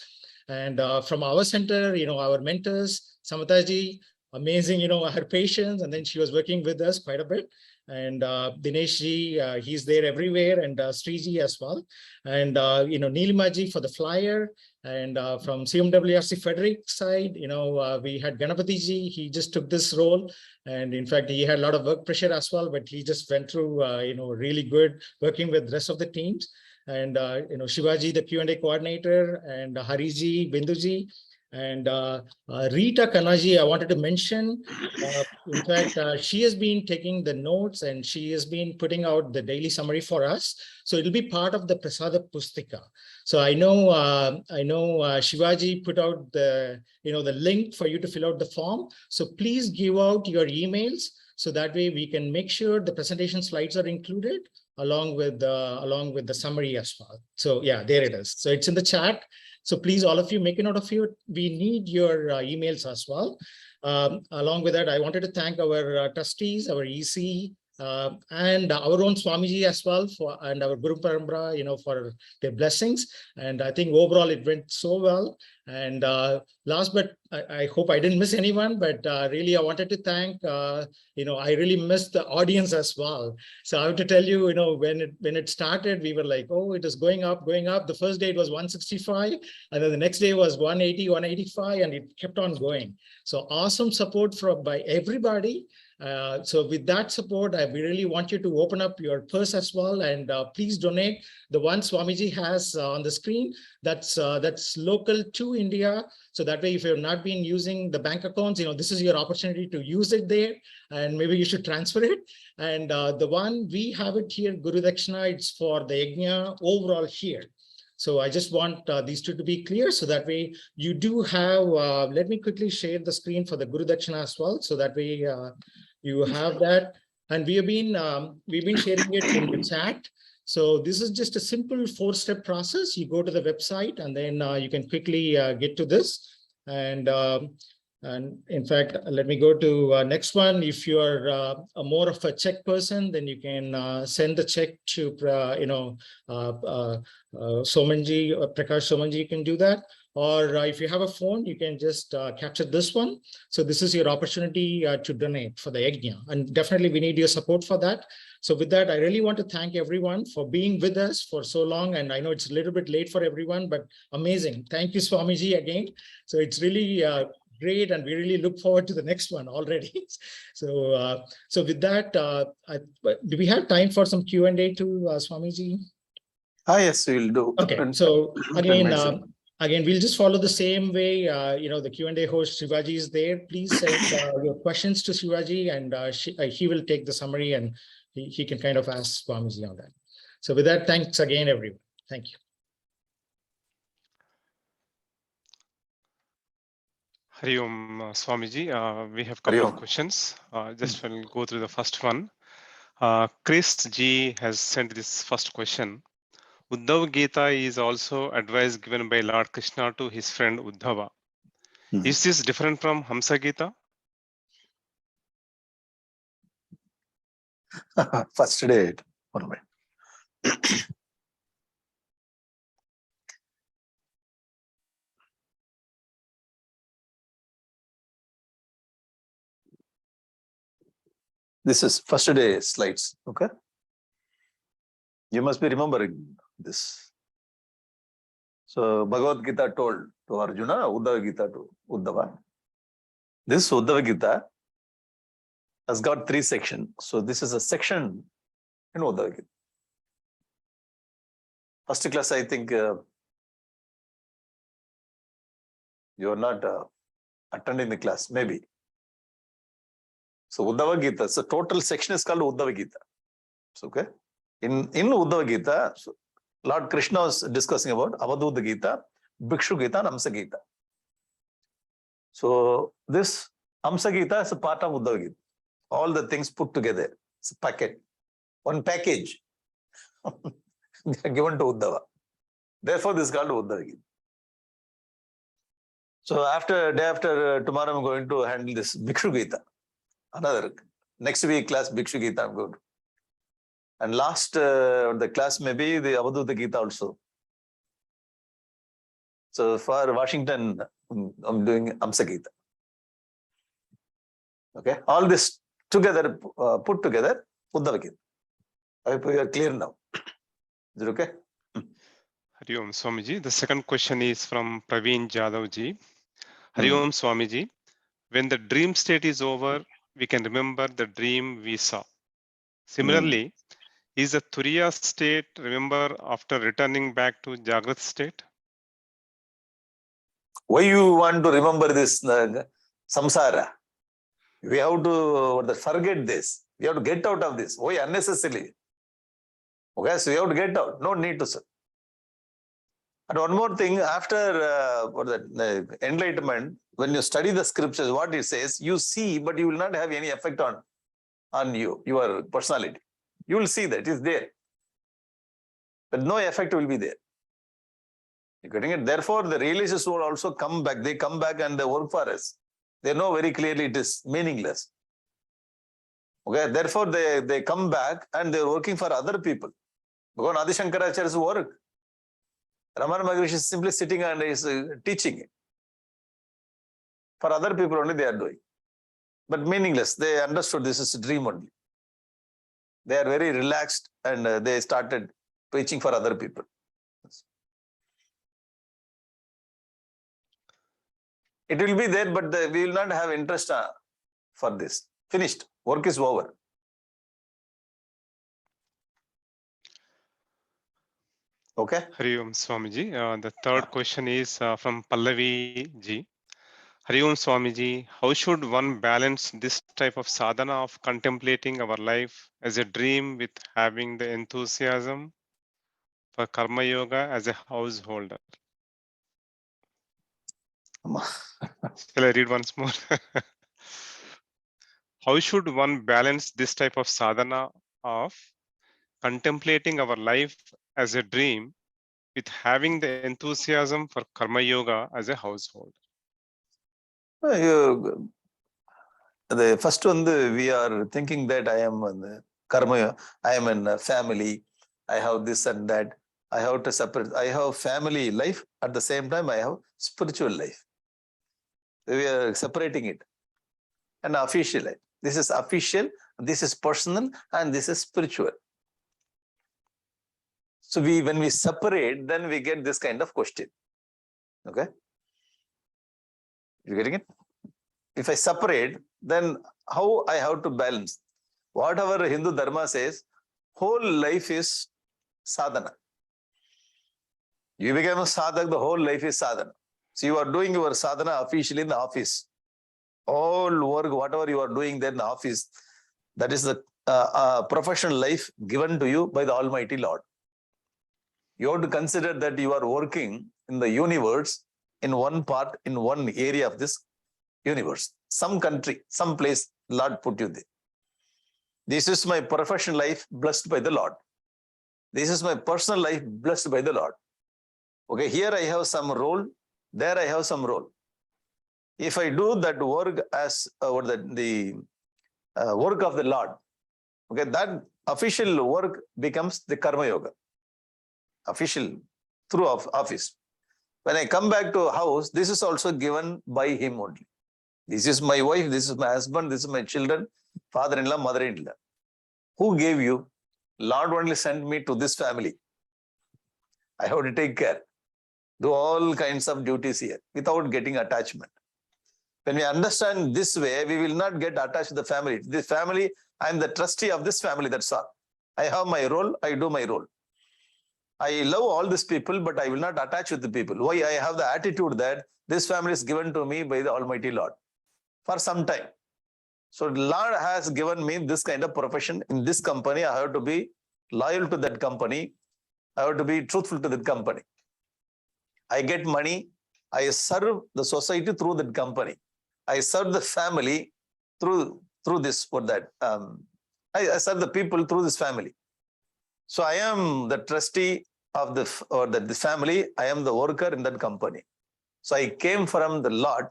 Speaker 4: And from our center, our mentors, Samata ji, amazing, her patience, and then she was working with us quite a bit. And Dinesh ji, he's there everywhere, and Sri ji as well. And Neelima ji for the flyer. And from CMWRC Frederick side, we had Ganapati ji. He just took this role, and in fact, he had a lot of work pressure as well. But he just went through, really good working with the rest of the teams. And Shivaji, the Q&A coordinator, and Hari ji, Bindu ji. And Rita Kanaji, I wanted to mention, in fact, she has been taking the notes and she has been putting out the daily summary for us. So it'll be part of the Prasada Pustika. So I know Shivaji put out the link for you to fill out the form. So please give out your emails so that way we can make sure the presentation slides are included along with the summary as well. So yeah, there it is. So it's in the chat. So please, all of you, make a note of it. We need your emails as well. Along with that, I wanted to thank our trustees, our EC, and our own Swamiji as well, and our Guru Parambara, for their blessings. And I think overall it went so well. And last, but I hope I didn't miss anyone, but really I wanted to thank, I really missed the audience as well. So I have to tell you, when it started, we were like, oh, it is going up. The first day it was 165, and then the next day was 180, 185, and it kept on going. So awesome support by everybody. So with that support, we really want you to open up your purse as well, and please donate. The one Swamiji has on the screen, that's local to India. So that way, if you've not been using the bank accounts, this is your opportunity to use it there, and maybe you should transfer it. And the one we have it here, Guru Dakshina, it's for the Yajna overall here. So I just want these two to be clear, so that way you do have, let me quickly share the screen for the Guru Dakshina as well, so that way you have that. And we've been sharing it in the chat. So this is just a simple 4-step process. You go to the website, and then you can quickly get to this. And in fact, let me go to next one. If you are a more of a check person, then you can send the check to Somanji or Prakash Somanji. You can do that. Or if you have a phone, you can just capture this one. So this is your opportunity to donate for the Yajna. And definitely we need your support for that. So with that, I really want to thank everyone for being with us for so long. And I know it's a little bit late for everyone, but amazing. Thank you, Swamiji, again. So it's really great, and we really look forward to the next one already. So with that, do we have time for some Q&A to Swamiji?
Speaker 3: Yes, we'll do.
Speaker 4: Okay, so again, we'll just follow the same way. The Q&A host Shivaji is there. Please send your questions to Shivaji, and he will take the summary, and he can kind of ask Swamiji on that. So with that, thanks again, everyone. Thank you.
Speaker 2: Hari Om, Swamiji. We have a couple of questions. Just will go through the first one. Chris G has sent this first question. Uddhava Gita is also advice given by Lord Krishna to his friend Uddhava. Is this different from Hamsa Gita?
Speaker 3: First day, 1 minute. This is first day slides, okay? You must be remembering this. So Bhagavad Gita told to Arjuna, Uddhava Gita to Uddhava. This Uddhava Gita has got 3 sections. So this is a section in Uddhava Gita. First class, I think you are not attending the class, maybe. So Uddhava Gita, so total section is called Uddhava Gita. So, okay. In Uddhava Gita, so Lord Krishna was discussing about Avadhuta Gita, Bhikshu Gita, and Hamsa Gita. So this Hamsa Gita is a part of Uddhava Gita. All the things put together. It's a packet. One package given to Uddhava. Therefore, this is called Uddhava Gita. So day after tomorrow, I'm going to handle this Bhikshu Gita. Another next week class Bhikshu Gita I'm going to. And last the class may be the Avadhuta Gita also. So for Washington, I'm doing Hamsa Gita. Okay, all this together, put together, Uddhava Gita. I hope you are clear now. Is it okay?
Speaker 2: Hari Om, Swamiji. The second question is from Praveen Jadavji. Hari Om, Swamiji. When the dream state is over, we can remember the dream we saw. Similarly, is the Turiya state remember after returning back to Jagrat state?
Speaker 3: Why you want to remember this samsara? We have to forget this. We have to get out of this. Why unnecessarily? Okay, so you have to get out. No need to, sir. And one more thing, after enlightenment, when you study the scriptures, what it says, you see, but you will not have any effect on you, your personality. You will see that it is there, but no effect will be there. You're getting it? Therefore, the realizers will also come back. They come back and they work for us. They know very clearly it is meaningless. Okay, therefore they come back and they're working for other people. Because Adi Shankaracharya's work. Ramana Maharishi is simply sitting and is teaching it. For other people only they are doing. But meaningless. They understood this is a dream only. They are very relaxed and they started preaching for other people. It will be there, but we will not have interest for this. Finished. Work is over. Okay.
Speaker 2: Hari Om Swamiji. The third question is from Pallavi ji. Hari Om Swamiji, how should one balance this type of sadhana of contemplating our life as a dream with having the enthusiasm for karma yoga as a householder? Shall I read once more? How should one balance this type of sadhana of contemplating our life as a dream with having the enthusiasm for karma yoga as a household?
Speaker 3: The first one, we are thinking that I am in karma, I am in a family, I have this and that, I have to separate, I have family life, at the same time I have spiritual life. We are separating it. And official life. This is official, this is personal, and this is spiritual. So when we separate, then we get this kind of question. Okay? You getting it? If I separate, then how I have to balance? Whatever Hindu Dharma says, whole life is sadhana. You become a sadhak, the whole life is sadhana. So you are doing your sadhana officially in the office. All work, whatever you are doing there in the office, that is the professional life given to you by the Almighty Lord. You have to consider that you are working in the universe in one part, in one area of this universe. Some country, some place, Lord put you there. This is my professional life blessed by the Lord. This is my personal life blessed by the Lord. Okay, here I have some role, there I have some role. If I do that work as the work of the Lord, okay, that official work becomes the karma yoga. Official through office. When I come back to house, this is also given by him only. This is my wife, this is my husband, this is my children, father-in-law, mother-in-law. Who gave you? Lord only sent me to this family. I have to take care. Do all kinds of duties here without getting attachment. When we understand this way, we will not get attached to the family. This family, I am the trustee of this family, that's all. I have my role, I do my role. I love all these people, but I will not attach with the people. Why? I have the attitude that this family is given to me by the Almighty Lord for some time. So Lord has given me this kind of profession. In this company, I have to be loyal to that company. I have to be truthful to that company. I get money. I serve the society through that company. I serve the family through this or that. I serve the people through this family. So I am the trustee of the family. I am the worker in that company. So I came from the Lord,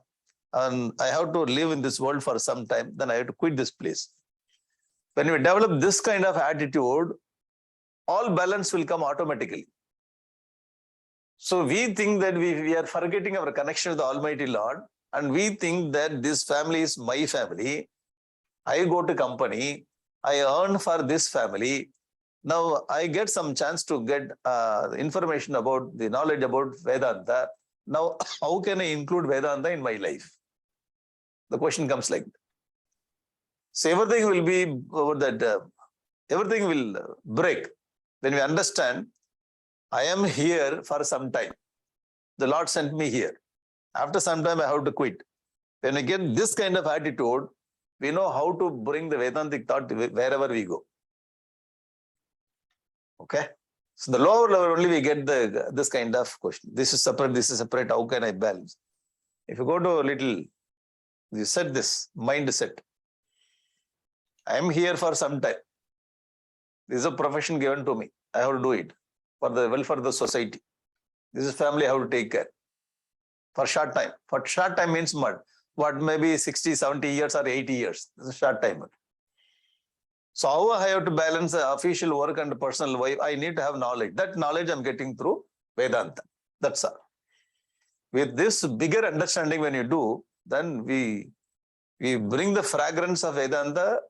Speaker 3: and I have to live in this world for some time. Then I have to quit this place. When we develop this kind of attitude, all balance will come automatically. So we think that we are forgetting our connection with the Almighty Lord, and we think that this family is my family. I go to company, I earn for this family. Now I get some chance to get information about the knowledge about Vedanta. Now, how can I include Vedanta in my life? The question comes like that. So everything will be everything will break when we understand I am here for some time. The Lord sent me here. After some time, I have to quit. When we get this kind of attitude, we know how to bring the Vedantic thought wherever we go. Okay? So the lower level only we get this kind of question. This is separate, how can I balance? If you go to a little, you set this mindset. I am here for some time. This is a profession given to me. I have to do it for the welfare of the society. This is family I have to take care. For short time. For short time means what maybe 60, 70 years or 80 years. This is short time. So how I have to balance the official work and personal life? I need to have knowledge. That knowledge I'm getting through Vedanta. That's all. With this bigger understanding when you do, then we bring the fragrance of Vedanta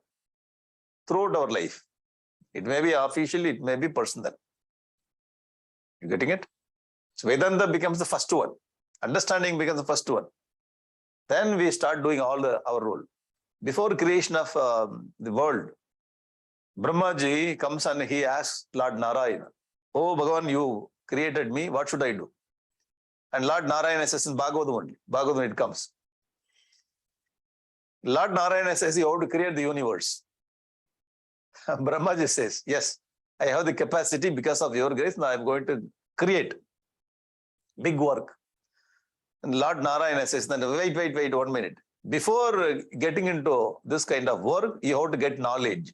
Speaker 3: throughout our life. It may be official, it may be personal. You getting it? So Vedanta becomes the first one. Understanding becomes the first one. Then we start doing all our role. Before creation of the world, Brahmaji comes and he asks Lord Narayana, "Oh Bhagavan, you created me, what should I do?" And Lord Narayana says in Bhagavatam only, Bhagavatam it comes. Lord Narayana says, "You have to create the universe." Brahmaji says, "Yes, I have the capacity because of your grace. Now I am going to create big work." And Lord Narayana says, "Then wait 1 minute. Before getting into this kind of work, you have to get knowledge.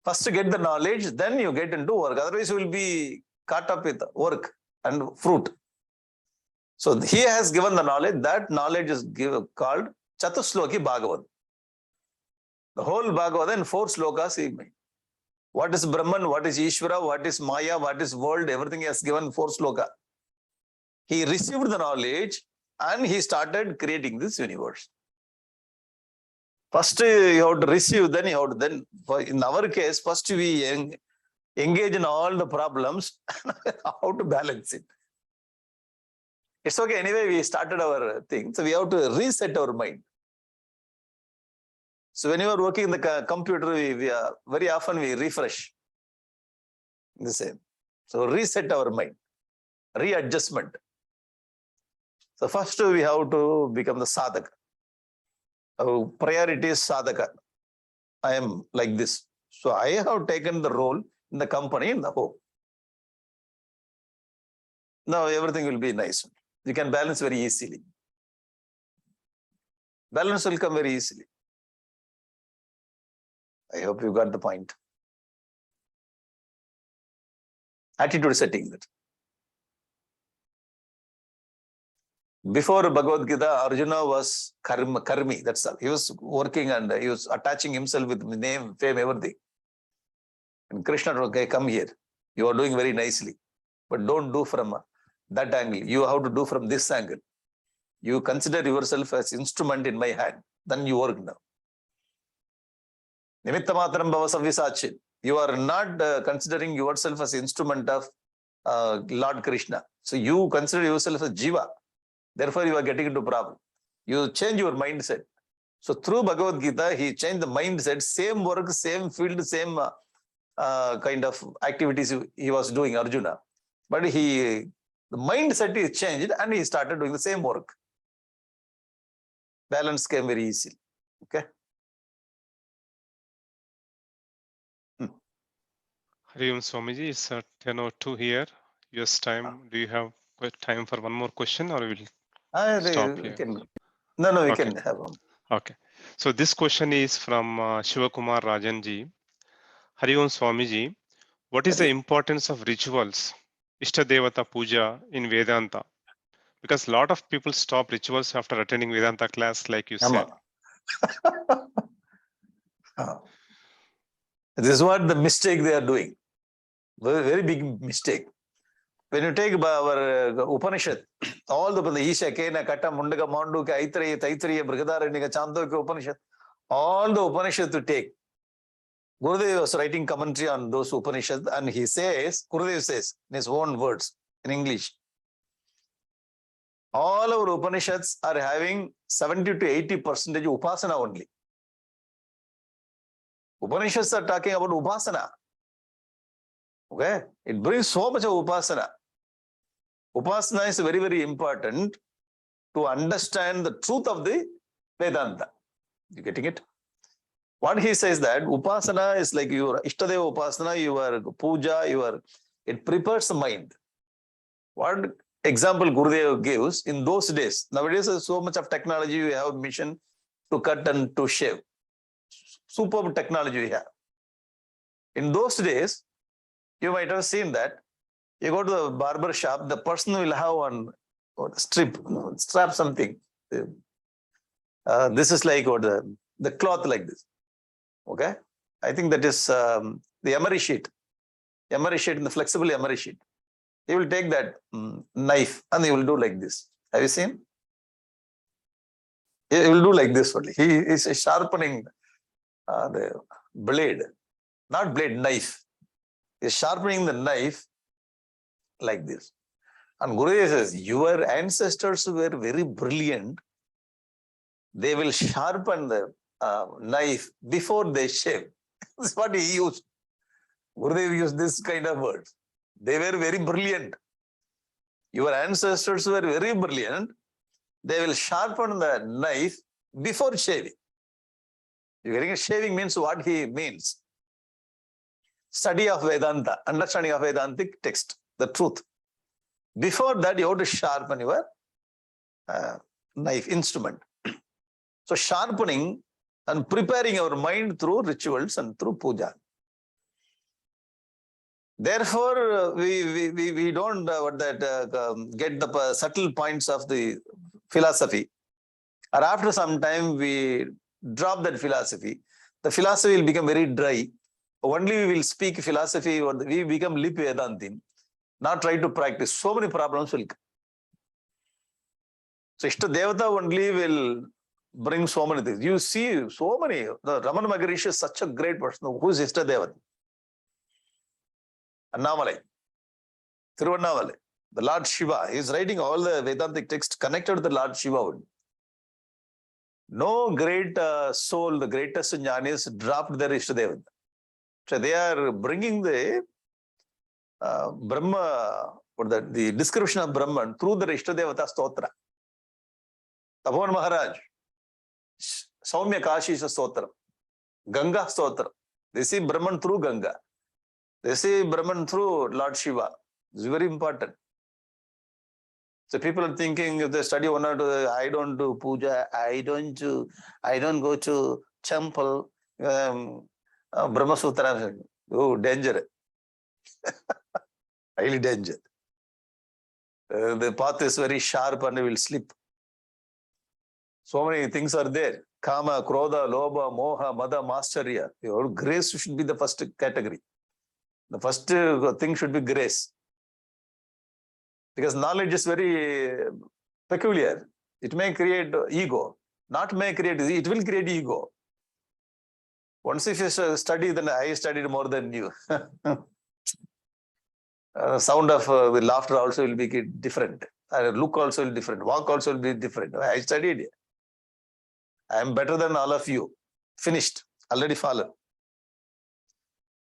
Speaker 3: First to get the knowledge, then you get into work. Otherwise, you will be caught up with work and fruit." So he has given the knowledge. That knowledge is called Chatusloki Bhagavad. The whole Bhagavad in 4 slokas. What is Brahman, what is Ishvara, what is Maya, what is world, everything he has given 4 sloka. He received the knowledge and he started creating this universe. First you have to receive, then you have to, in our case, first we engage in all the problems, how to balance it. It's okay, anyway, we started our thing, so we have to reset our mind. So when you are working in the computer, we very often we refresh the same. So reset our mind, readjustment. So first we have to become the sadhaka. Our priority is sadhaka. I am like this. So I have taken the role in the company, in the home. Now everything will be nice. You can balance very easily. Balance will come very easily. I hope you got the point. Attitude setting that. Before Bhagavad Gita, Arjuna was karmi, that's all. He was working and he was attaching himself with name, fame, everything. And Krishna told, "Okay, come here. You are doing very nicely. But don't do from that angle. You have to do from this angle. You consider yourself as instrument in my hand. Then you work now. Nimitta matram bhava savvisachin. You are not considering yourself as instrument of Lord Krishna. So you consider yourself as jiva. Therefore, you are getting into problem. You change your mindset. So through Bhagavad Gita, he changed the mindset, same work, same field, same kind of activities he was doing, Arjuna. But the mindset is changed and he started doing the same work. Balance came very easily. Okay.
Speaker 2: Hari Om Swamiji, it's 10:02 here. US time. Do you have time for one more question or we will stop here?
Speaker 3: No, we
Speaker 2: Okay.
Speaker 3: can have one.
Speaker 2: Okay. So this question is from Shivakumar Rajanji. Hari Om Swamiji, what is the importance of rituals, Ishtadevata Puja in Vedanta? Because a lot of people stop rituals after attending Vedanta class, like you said.
Speaker 3: This is what the mistake they are doing. Very, very big mistake. When you take our Upanishad, all the Isha, Kena, Kata, Mundaka, Manduka, Aitreya, Taittiriya, Brihadaranyaka, Chandogya Upanishad, all the Upanishad to take. Gurudev was writing commentary on those Upanishads and he says, Gurudev says in his own words in English, all our Upanishads are having 70 to 80% Upasana only. Upanishads are talking about Upasana. Okay? It brings so much of Upasana. Upasana is very, very important to understand the truth of the Vedanta. You getting it? What he says that Upasana is like your Ishtadeva Upasana, your puja, it prepares the mind. What example Gurudev gives in those days? Nowadays, there's so much of technology, you have mission to cut and to shave. Superb technology we have. In those days, you might have seen that you go to the barber shop, the person will have one strap something. This is like the cloth like this. Okay, I think that is the emery sheet in the flexible emery sheet. He will take that knife and he will do like this. Have you seen? He will do like this only. He is sharpening the blade, not blade, knife. He is sharpening the knife like this. And Gurudev says, your ancestors were very brilliant they will sharpen the knife before they shave. That's what he used. Gurudev used this kind of words. They were very brilliant. Your ancestors were very brilliant. They will sharpen the knife before shaving. You're getting it? Shaving means what he means. Study of Vedanta, understanding of Vedantic text, the truth. Before that, you have to sharpen your knife instrument. So sharpening and preparing our mind through rituals and through puja. Therefore, we don't get the subtle points of the philosophy. Or after some time, we drop that philosophy. The philosophy will become very dry. Only we will speak philosophy, or we become lip Vedantin, not try to practice. So many problems will come. So Ishta Devata only will bring so many things. You see so many. The Ramana Maharishi is such a great person. Who is Ishta Devata? Annamalai, Thiruvannamalai, the Lord Shiva. He is writing all the Vedantic text connected to the Lord Shiva. No great soul, the greatest jnanis dropped their Ishta Devata. So they are bringing the Brahma, or the description of Brahman through the Ishta Devata Stotra. Tabhavan Maharaj, Saumya Kashisha Stotra, Ganga Stotra. They see Brahman through Ganga. They see Brahman through Lord Shiva. This is very important. So people are thinking, if they study one or two, I don't do puja, I don't go to temple, Brahma Sutra. Oh, danger. Highly danger. The path is very sharp and will slip. So many things are there. Kama, Krodha, Lobha, Moha, Mada, Masterya. Your grace should be the first category. The first thing should be grace. Because knowledge is very peculiar. It may create ego. Not may create, it will create ego. Once if you study, then I studied more than you. Sound of the laughter also will be different. Look also will be different. Walk also will be different. I studied. I am better than all of you. Finished. Already fallen.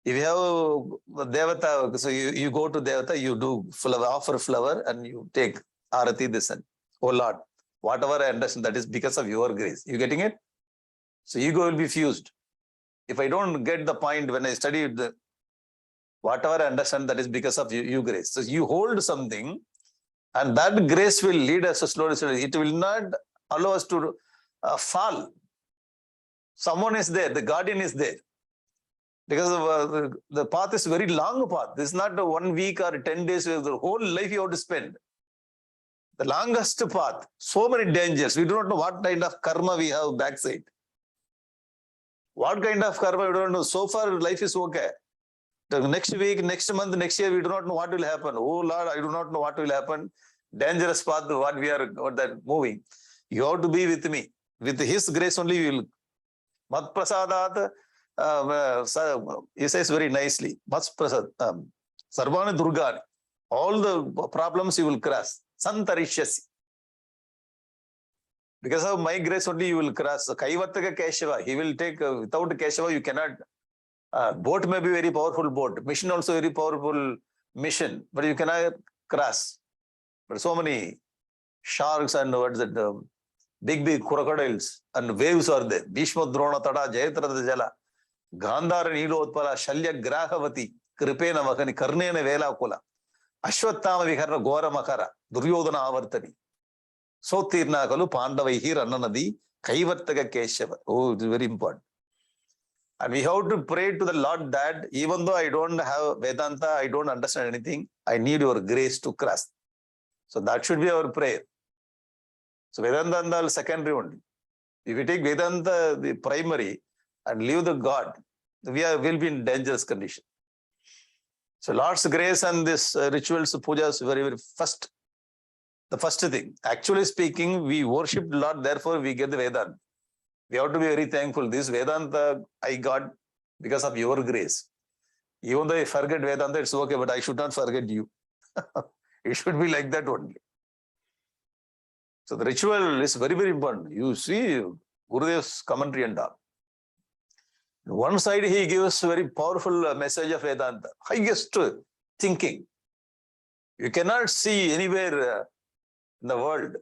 Speaker 3: If you have Devata, so you go to Devata, you do flower, offer flower, and you take Arati this and, oh Lord, whatever I understand, that is because of your grace. You getting it? So ego will be fused. If I don't get the point when I studied, whatever I understand, that is because of you grace. So you hold something, and that grace will lead us to slowly. It will not allow us to fall. Someone is there, the guardian is there. Because the path is a very long path. This is not a 1 week or 10 days, the whole life you have to spend. The longest path, so many dangers. We do not know what kind of karma we have backside. What kind of karma we don't know. So far, life is okay. The next week, next month, next year, we do not know what will happen. Oh Lord, I do not know what will happen. Dangerous path, what we are moving. You have to be with me. With His grace only, we will. Mat prasadat. He says very nicely, Sarvana Durgani, all the problems you will cross. Santarishyasi. Because of my grace only you will cross. Kaivataka Keshava, he will take, without Keshava you cannot. Boat may be very powerful boat, mission also very powerful mission, but you cannot cross. But so many sharks and what's that, big crocodiles and waves are there. Bhishma Drona Tada Jayatrada Jala. Gandhara Nilotpala, Shalya Grahavati, Kripena Makani, Karnena Vela Kula, Ashwatthama Viharna Gora Makara, Duryodhana Avartani. So Tirna Kalu, Pandava here, Ananadi, Kaivartaka Keshava. Oh, it is very important. And we have to pray to the Lord that even though I don't have Vedanta, I don't understand anything, I need your grace to cross. So that should be our prayer. So Vedanta is secondary only. If we take Vedanta, the primary, and leave the God, will be in dangerous condition. So Lord's grace and this rituals, pujas, very first. The first thing. Actually speaking, we worship Lord, therefore we get the Vedanta. We have to be very thankful. This Vedanta I got because of your grace. Even though I forget Vedanta, it's okay, but I should not forget you. It should be like that only. So the ritual is very, very important. You see Gurudev's commentary and all. One side he gives very powerful message of Vedanta, highest thinking. You cannot see anywhere in the world.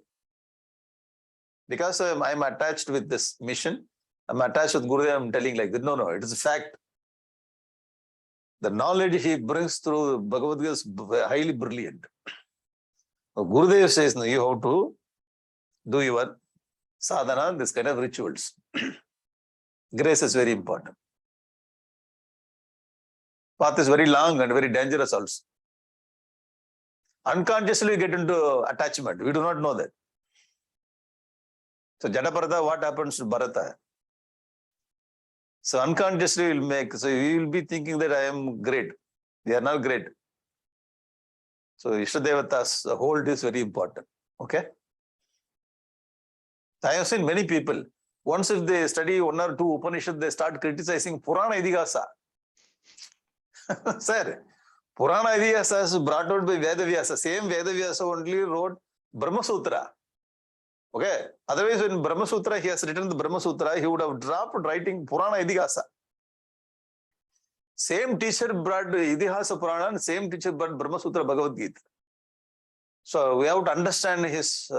Speaker 3: Because I'm attached with this mission, I'm attached with Gurudev, I'm telling like that. No, it is a fact. The knowledge he brings through Bhagavad Gita is highly brilliant. Gurudev says, no, you have to do your sadhana, this kind of rituals. Grace is very important. Path is very long and very dangerous also. Unconsciously we get into attachment. We do not know that. So Jadaparata, what happens to Bharata? So unconsciously we'll make, so we will be thinking that I am great. They are not great. So Ishtadevata's hold is very important. Okay? I have seen many people, once if they study one or two Upanishads, they start criticizing Purana Idihasa. Sir, Purana Idihasa is brought out by Vedavyasa. Same Vedavyasa only wrote Brahma Sutra. Okay. Otherwise, when Brahma Sutra, he has written the Brahma Sutra, he would have dropped writing Purana Idihasa. Same teacher brought Idihasa Purana and same teacher brought Brahma Sutra Bhagavad Gita. So we have to understand his.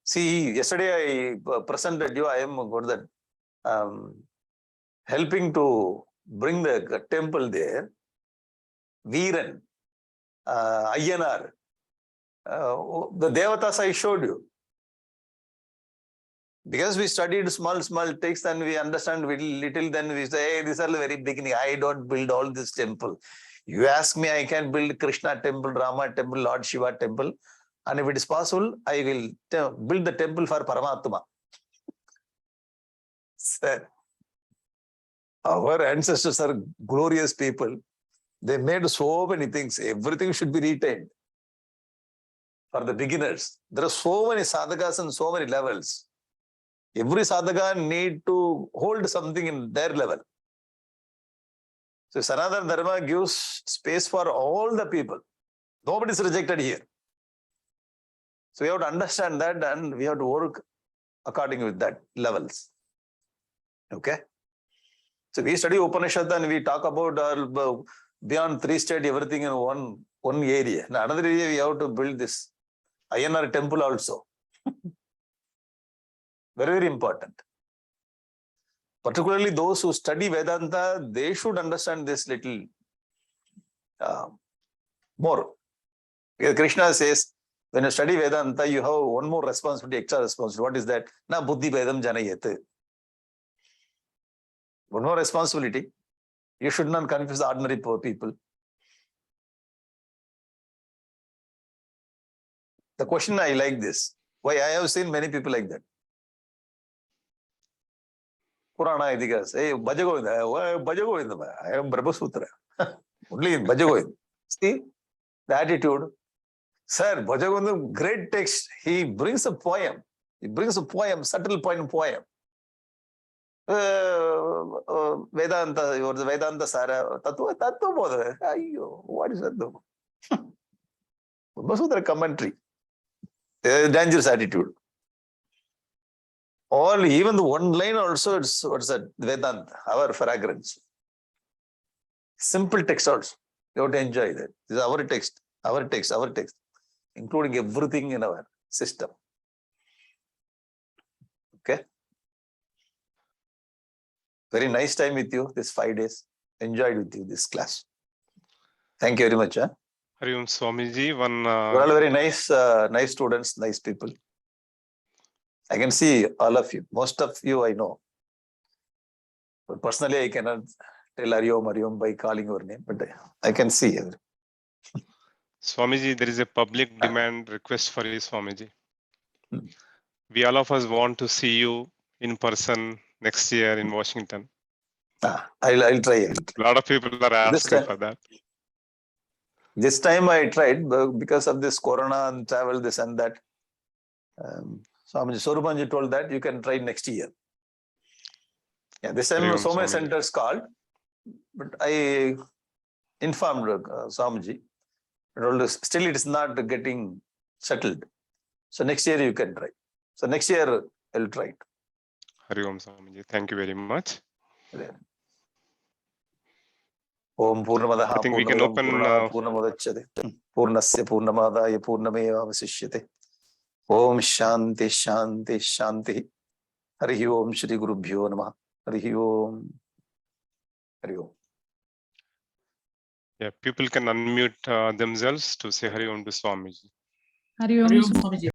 Speaker 3: See, yesterday I presented you, I am got that helping to bring the temple there. Veeran, Ayyanar, the Devatas I showed you. Because we studied small texts and we understand little, then we say, hey, these are the very beginning. I don't build all this temple. You ask me, I can build Krishna temple, Rama temple, Lord Shiva temple. And if it is possible, I will build the temple for Paramatma. Sir, our ancestors are glorious people. They made so many things. Everything should be retained. For the beginners, there are so many sadhakas and so many levels. Every sadhaka need to hold something in their level. So Sanatana Dharma gives space for all the people. Nobody is rejected here. So we have to understand that and we have to work according with that levels. Okay. So we study Upanishad and we talk about beyond 3 state everything in one area. In another area we have to build this Ayyanar temple also. Very, very important. Particularly those who study Vedanta, they should understand this little more. Because Krishna says, when you study Vedanta, you have one more responsibility, extra responsibility. What is that? Na buddhi vedam janayate. One more responsibility. You should not confuse the ordinary poor people. The question I like this. Why I have seen many people like that. Purana Idhikas. Hey, Bhajagovinda. I am Brahma Sutra. Only in Bhajagovinda. See the attitude. Sir, Bhajagovinda, great text. He brings a poem. Subtle poem. Vedanta, the Vedanta Sara. Tattva Bodha. What is that? Brahma Sutra commentary. Dangerous attitude. Even the one line also, it's what's that? Vedanta, our fragrance. Simple text also. You have to enjoy that. This is our text, including everything in our system. Okay. Very nice time with you, this 5 days. Enjoyed with you this class. Thank you very much.
Speaker 2: Hari Om Swamiji.
Speaker 3: You're all very nice students, nice people. I can see all of you. Most of you I know. But personally, I cannot tell Hari Om by calling your name, but I can see everything.
Speaker 2: Swamiji, there is a public demand request for you, Swamiji. We all of us want to see you in person next year in Washington.
Speaker 3: I'll try.
Speaker 2: A lot of people are asking for that.
Speaker 3: This time I tried because of this corona and travel, this and that. Swamiji Sorupanji told that you can try next year. Yeah, this time so many centers called, but I informed Swamiji. Still it is not getting settled. So next year you can try. So next year I'll try it.
Speaker 2: Hari Om Swamiji. Thank you very much.
Speaker 3: Om Purnamadaha
Speaker 2: I think we can
Speaker 3: Purnamidam
Speaker 2: open,
Speaker 3: Purnat Purnamudachyate Purnasya Purnamadaya Purnameva Vasishyate. Om Shanti Shanti Shanti. Hari Om Shri Gurubhyo Namah. Hari Om. Hari Om.
Speaker 2: yeah, people can unmute themselves to say Hari Om to Swamiji.
Speaker 1: Hari Om.